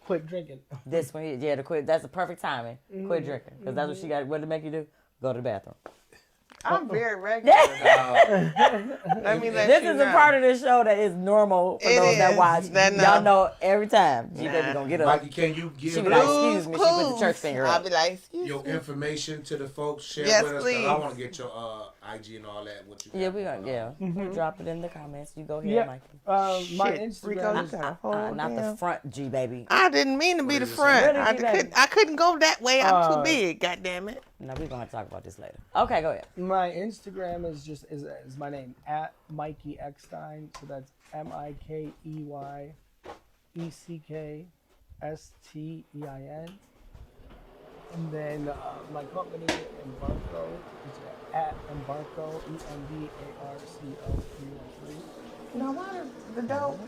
quit drinking. This one, yeah, the quit. That's the perfect timing. Quit drinking, because that's what she got. What to make you do? Go to the bathroom. I'm very regular. Let me let This you is know. a part of this show that is normal for It those that is. watch. That Y'all know. know every time G Baby Nah. gonna get up. Mikey, can you She give be like, us excuse me. She put the church finger I'll up. be like, excuse your me. information to the folks? Share Yes, with us. 'Cause please. I want to get your IG and all that. What you Yeah, got we gonna going on. we'll drop it in the comments. You go ahead, Yeah, Mikey. my Shit, Rico, Instagram you is got a whole Not the damn- front, G Baby. I didn't mean to be What the does it front. say? Really, G-Baby? I couldn't go that way. I'm too big. God damn it. No, we're gonna have to talk about this later. Okay, go ahead. my Instagram is my name at Mikey Eckstein. So that's MikeyEckstein. And then my company Embarco is at Embarco EMBARCO313. No, why the dope?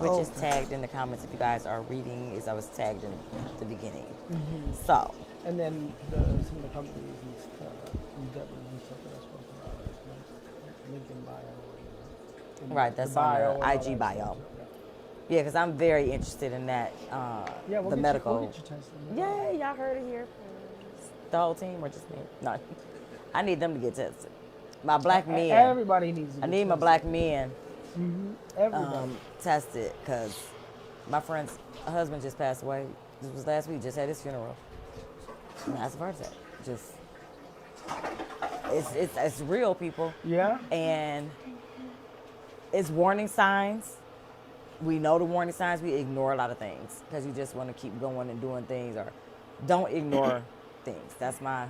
Which is tagged in the comments if you guys are reading. Is I was tagged in the beginning. So And then some of the companies and endeavors and stuff that I spoke about, link in bio. Right, that's the on the and all IG that bio. stuff, yeah, because I'm very interested in that. Yeah, we'll the get medical. We'll get you tested. Yeah, y'all heard it here. The whole team or just me? No, I need them to get tested. My black men. Everybody needs to I get need my tested. black men Everybody. tested because my friend's husband just passed away. This was last week. Just had his funeral. And that's a heart attack. Just it's real, people. Yeah. And it's warning signs. We know the warning signs. We ignore a lot of things because you just want to keep going and doing things, or don't ignore things. That's my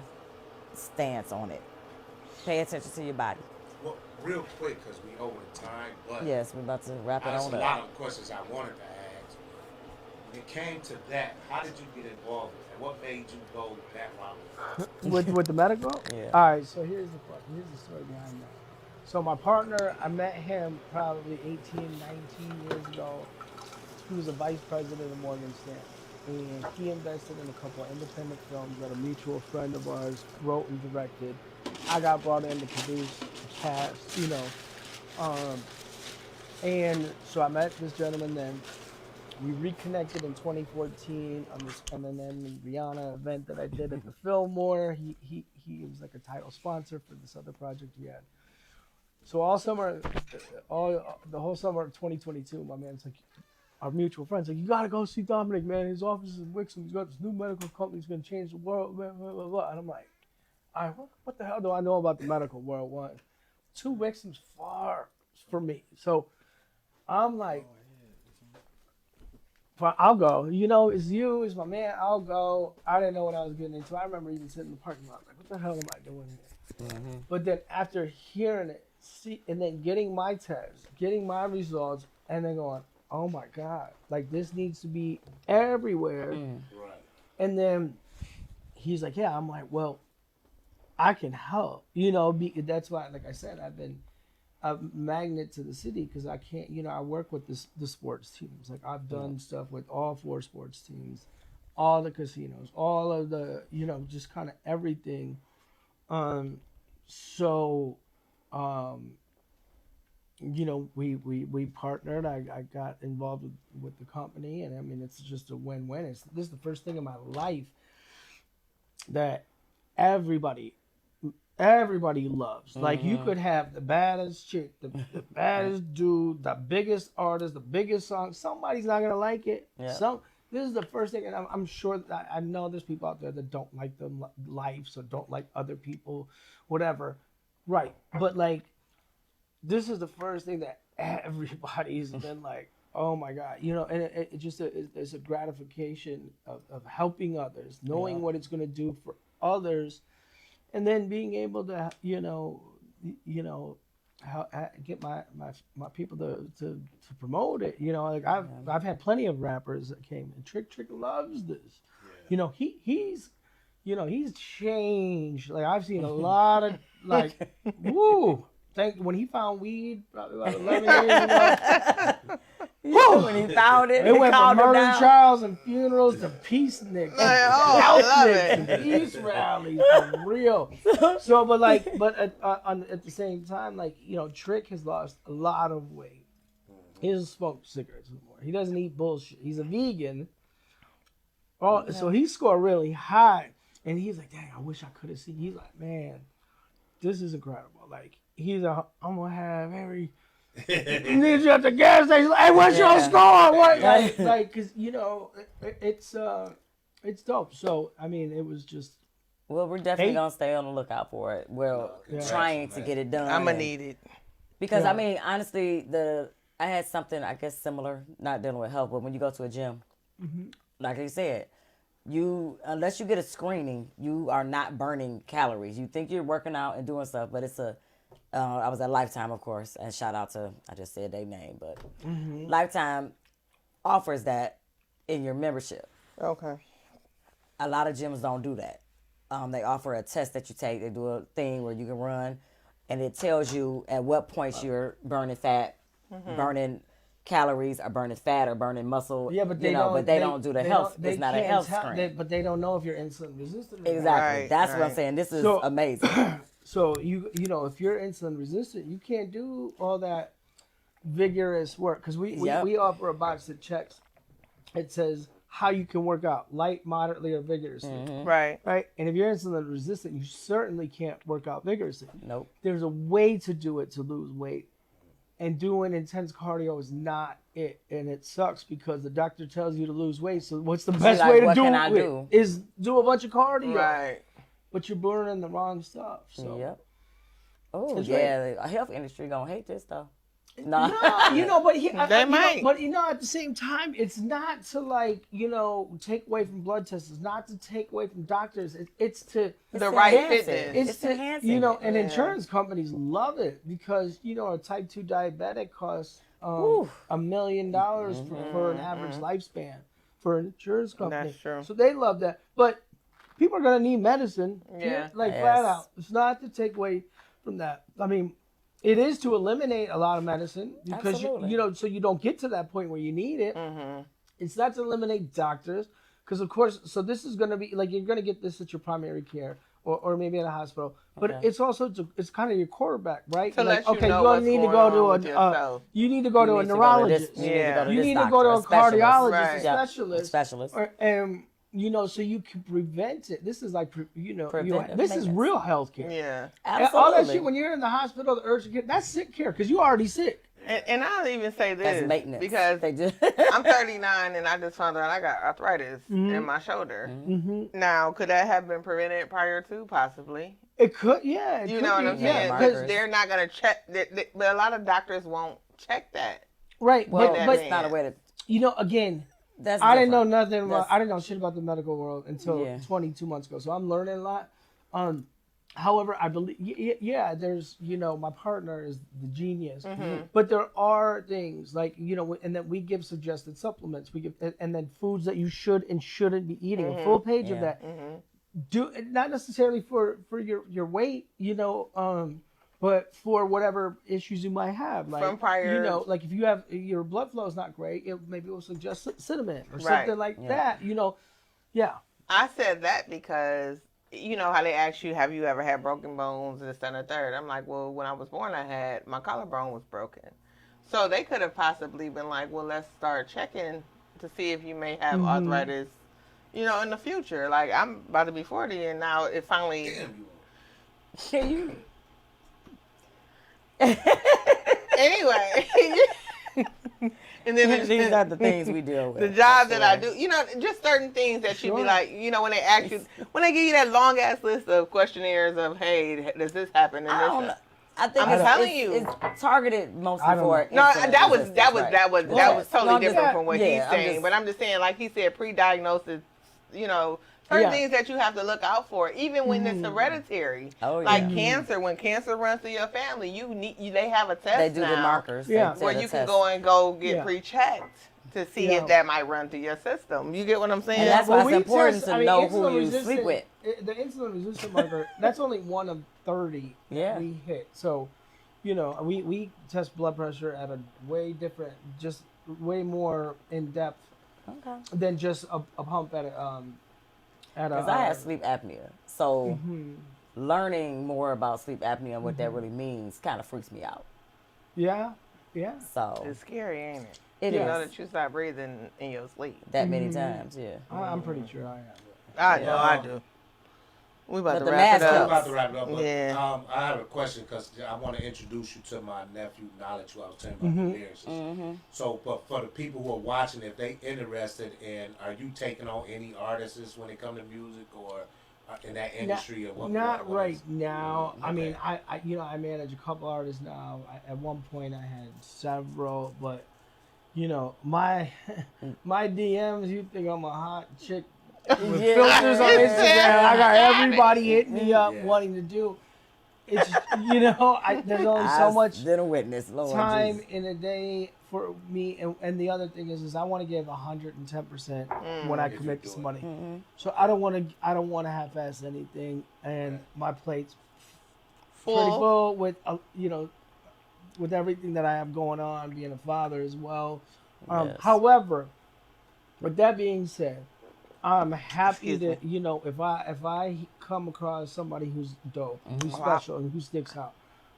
stance on it. Pay attention to your body. Well, real quick, because we over the time, but Yes, we're about to wrap it there's on a up. lot of questions I wanted to ask. When it came to that, how did you get involved with that? What made you go that route? With the medical? Yeah. All right, so here's the story behind that. So my partner, I met him probably 18, 19 years ago. He was a vice president of Morgan Stanley. And he invested in a couple of independent films that a mutual friend of ours wrote and directed. I got brought in to produce, cast, and so I met this gentleman then. We reconnected in 2014 on this, and then the Rihanna event that I did at the Fillmore. He was like a title sponsor for this other project we had. So the whole summer of 2022, my man's like, our mutual friends like, you gotta go see Dominic, man. His office is in Wixom. He's got this new medical company. He's gonna change the world. Blah, blah, blah, blah. And I'm like, all right, what the hell do I know about the medical world? One, 2 Wixom's far for me. So I'm like, I'll go. It's you, it's my man. I'll go. I didn't know what I was getting into. I remember even sitting in the parking lot like, what the hell am I doing here? Mm-hmm. But then after hearing it, and then getting my test, getting my results, and then going, oh my God, like this needs to be everywhere. Right. And then he's like, yeah. I'm like, well, I can help. That's why, like I said, I've been a magnet to the city because I can't, I work with the sports teams. Like I've done stuff with all 4 sports teams, all the casinos, all of the, just kind of everything. We partnered. I got involved with the company, and I mean, it's just a win-win. This is the first thing in my life that everybody loves. Like you could have the baddest chick, the baddest dude, the biggest artist, the biggest song. Somebody's not gonna like it. Yeah. This is the first thing, and I'm sure that I know there's people out there that don't like the lives or don't like other people, whatever. Right. But like, this is the first thing that everybody's been like, oh my God, and it just it's a gratification of helping others, knowing what it's going to do for others, and then being able to, get my people to promote it. Like I've had plenty of rappers that came, and Trick loves this. Yeah. He's changed. Like I've seen a lot of like, woo. When he found weed, probably about 11 years ago. When he found it, it went from murder trials and funerals to peace nicks, and peace rallies, for real. So, but at the same time, like Trick has lost a lot of weight. He doesn't smoke cigarettes anymore. He doesn't eat bullshit. He's a vegan. So he scored really high, and he's like, "Dang, I wish I could have seen." He's like, "Man, this is incredible." Like. I'm gonna have every need you at the gas station. Like, hey, what's your score? What? Like, cause it's dope. So I mean, it was just. Well, we're definitely gonna stay on the lookout for it. We're trying to get it done. I'm gonna need it because I mean, honestly, I had something I guess similar, not dealing with health, but when you go to a gym, like you said. Unless you get a screening, you are not burning calories. You think you're working out and doing stuff, but it's I was at Lifetime, of course, and shout out to, I just said their name, but Lifetime offers that in your membership. Okay. A lot of gyms don't do that. They offer a test that you take. They do a thing where you can run, and it tells you at what points you're burning fat, burning calories, or burning fat, or burning muscle. Yeah, but they don't do the health. It's not a health screen. But they don't know if you're insulin resistant. Exactly. Right, That's what I'm saying. This is amazing. So if you're insulin resistant, you can't do all that vigorous work because we offer a box that checks. It says how you can work out, light, moderately, or vigorously. Right. And if you're insulin resistant, you certainly can't work out vigorously. Nope. There's a way to do it to lose weight, and doing intense cardio is not it, and it sucks because the doctor tells you to lose weight. So what's the best way to do it? Is do a bunch of cardio. Right. But you're burning the wrong stuff. So. Yep. Oh yeah, the health industry gonna hate this stuff. No, but they might. But at the same time, it's not to take away from blood tests. It's not to take away from doctors. It's to the right fitness. It's to and insurance companies love it because a type 2 diabetic costs $1 million for an average lifespan for an insurance company. That's true. So they love that, but. People are gonna need medicine, flat out. It's not to take away from that. I mean, It is to eliminate a lot of medicine because Absolutely. so you don't get to that point where you need it. Mm-hmm. It's not to eliminate doctors because of course, so this is going to be like you're going to get this at your primary care or maybe in a hospital, but Okay. it's also it's kind of your quarterback, right? To like, let you okay, know you what's need to going go on to with yourself. you need to go to a You need to go to neurologist. this- You need to go to You this need to doctor, go to a specialist. cardiologist, Right. a Yep, specialist, specialist. and so you can prevent it. This is like Preventive this is maintenance. real healthcare. Yeah. And all that Absolutely. shit when you're in the hospital, the urgent care, that's sick care because you already sick. And I'll even say this That's maintenance. because They just I'm 39 and I just found out I got arthritis in my shoulder. Mm-hmm. Now, could that have been prevented prior to? Possibly. It could, yeah. You know what I'm yeah, saying? markers. Because they're not going to check. But a lot of doctors won't check that. right. well, that but it's not a way to. again, That's I didn't know different. nothing about. That's- I didn't know shit about the medical world until Yeah. 22 months ago. So I'm learning a lot. However, I believe, there's, my partner is the genius, but there are things like, and then we give suggested supplements. We give, and then foods that you should and shouldn't be eating. A full page of Yeah. that. Do not necessarily for your weight, but for whatever issues you might have, like From prior- like if you have your blood flow is not great, maybe it will suggest cinnamon or Right. something like Yeah. that. Yeah. I said that because you know how they ask you, have you ever had broken bones, this, that, and the third? I'm like, well, when I was born, my collarbone was broken. So they could have possibly been like, well, let's start checking to see if you may have arthritis, in the future. Like, I'm about to be 40, and now it finally... Can you? Anyway. And then These are the things we deal with. the job that I do, just certain things that you be Sure. like, when they ask you, when they give you that long ass list of questionnaires of, hey, does this happen? And I don't this know. I think I'm it's, telling it's, you. it's targeted mostly I don't for. No, insulin that was resistance, right. that was totally No, different yeah, from what yeah, he's I'm saying. just- But I'm just saying, like he said, pre-diagnosis, certain Yeah. things that you have to look out for, even when it's hereditary. Oh, Like yeah. cancer, when cancer runs through your family, they have a test They do now the markers. They Yeah. set where a you can test. go get Yeah. pre-checked to see Yeah. if that might run through your system. You get what I'm saying? And that's why it's we important to know who insulin you resistant- sleep with. The insulin resistant marker, that's only one of 30 Yeah. we hit. So, we test blood pressure at a way different, just way more in depth Okay. than just a pump at a Because I had sleep apnea, so Mhm. learning more about sleep apnea and what that really means kind of freaks me out. Yeah. So It's scary, ain't it? it You is know that you stop breathing in your sleep. that many times, yeah. I'm pretty sure I am. I know, I do. We about But to the wrap it mask We're up. about to wrap it up, but Yeah. I have a question because I want to introduce you to my nephew, Knowledge, who I was telling you about the lyrics. So, but for the people who are watching, if they interested in, are you taking on any artists when it comes to music or in that industry or what? Not what right is- now. I Okay. mean, I manage a couple artists now. At one point, I had several, but my my DMs. You think I'm a hot chick with Yeah. filters on Instagram? I got everybody hitting me up Yeah. wanting to do. It's there's only so I've much been a witness, Lord time Jesus. in a day for me, and the other thing is I want to give 110% when I If you commit do this it. money. Mm-hmm. So I don't want to half-ass anything, and my plate's pretty Full. full with with everything that I have going on, being a father as well. Yes. However, with that being said, I'm happy Excuse to if I come across somebody who's dope, who's special, and who sticks out,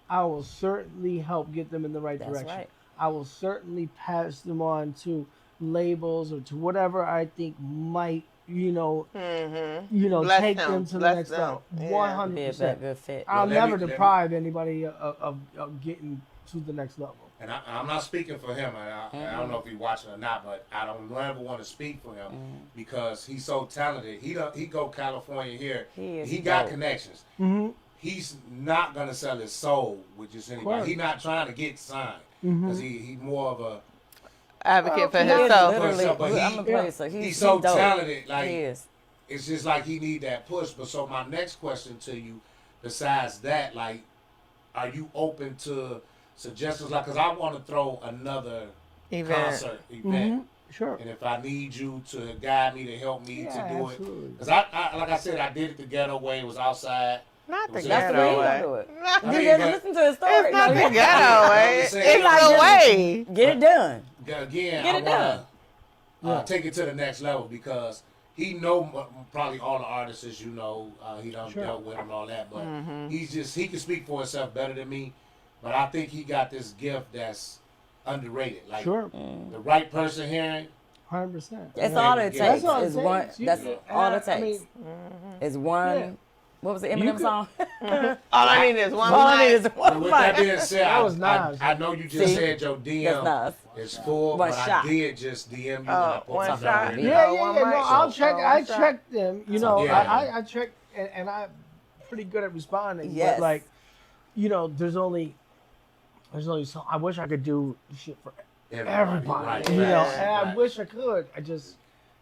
I will certainly help get them in the right That's direction. right. I will certainly pass them on to labels or to whatever I think might Bless take them. them to the Bless next them. level. Yeah. 100%. Be a bad, good fit. I'll Well, let never me- deprive anybody of getting to the next level. And I'm not speaking for him. And I don't know if he's watching or not, but I don't ever want to speak for him because he's so talented. He go California here. He got dope. connections. Mm-hmm. He's not gonna sell his soul with just anybody. Course. He's not trying to get signed because he's more of a Advocate for He is himself. literally, But I'm a player, so he's so dope. talented. Like He is. it's just like he need that push. But so my next question to you, besides that, like, are you open to suggestions? Like, cause I want to throw another concert event. Sure. And if I need you to guide me, to help me Yeah, to do absolutely. it, because I like I said, I did it the ghetto way. It was outside. Not the That's That's the way ghetto he way. gonna do it. Not- I mean, You just but- listen to his story. It's not No, the ghetto way. I'm It's saying- the way. Get it done. Again, Get I it want done. to take it to the next level because he know probably all the artists, you know, he done dealt with and all that, but he can speak for himself better than me. But I think he got this gift that's underrated. Like Sure, the right person hearing. 100%. That's all it That's takes. all it Is one. takes. You That's can- all and it I takes. mean, Is one. Yeah. What was the You Eminem could- song? All I need is one All I need mic. is one But with that mic. being said, That was nice. I know you just See? said your That's DM nice. is full, One but shot. I did just DM you when I Oh, put one something shot. on there. Yeah, Oh, yeah, one yeah. No, mic. I'll check. Oh, I one shot. checked them. You know, Yeah. I checked, and I'm pretty good at responding. Yes. But like, you know, there's only so. I wish I could do shit for everybody. Right, You know, right, and I right. wish I could. I just,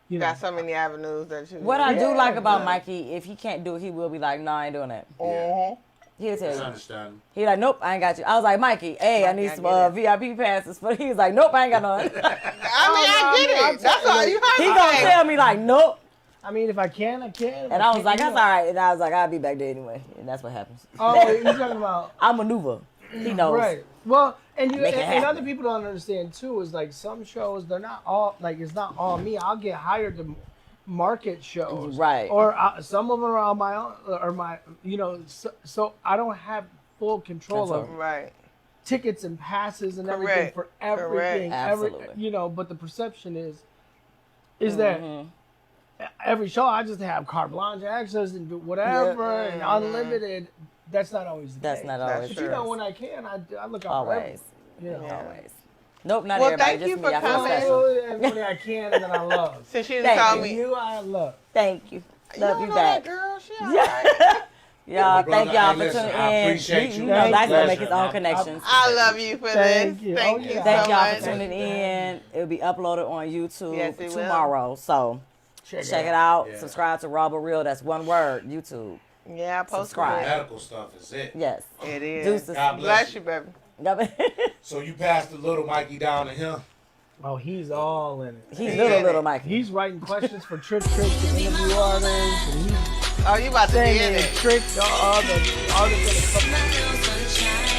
you know. Got so many avenues that you. What I do Yeah. like about Mikey, if he can't do it, he will be like, "No, I ain't doing that." Yeah. He'll tell It's you. understandable. He like, "Nope, I ain't got you." I was like, "Mikey, hey, I need I some get VIP passes." But he was like, "Nope, I ain't got none." I mean, I get I'm it. That's all you heard. He me gonna say. tell me like, "Nope," I mean, if I can, I can. If and I was can't, like, you "That's know. all right." And I was like, "I'll be back there anyway," and that's what happens. Oh, you're talking about I maneuver. He knows. right. Well, and Make it and happen. other people don't understand too is like some shows they're not all like it's not all me. I'll get hired to market shows, Right. Or some of them are on my own or my you know. So I don't have full control That's of all. Right. tickets and passes and everything Correct. for everything. Absolutely. You know, but the perception is that every show I just have carte blanche access and do whatever and unlimited. That's not always the That's case. not always But true. you know, when I can, I look out Always. for everything. You know. Always. Nope, not Well, everybody. thank Just you me. for I feel coming. special. And when I can, and then I love. Since you Thank told you. me. You, I love. Thank you. Love don't you know back. that girl. She all right. Y'all, Brother, thank y'all hey, for listen, tuning I in. appreciate you. You know, Life's gonna make his Pleasure. own connections. I love you for Thank this. you. Thank Oh, you yeah. Thank so y'all much. for tuning in. It'll be uploaded on YouTube Yes, it will. tomorrow. So check it out. Yeah. Subscribe to Raw But Real. That's one word. YouTube. Yeah, I posted Subscribe. it. Medical stuff is it. Yes. It is. Deuces. God Bless you, baby. So you passed the little Mikey down to him. Oh, he's all in it. He's little Mikey. He's writing questions for Trick to interview artists, and he's Oh, you about to be in sending it. Trick to all the artists that are coming. Sunshine.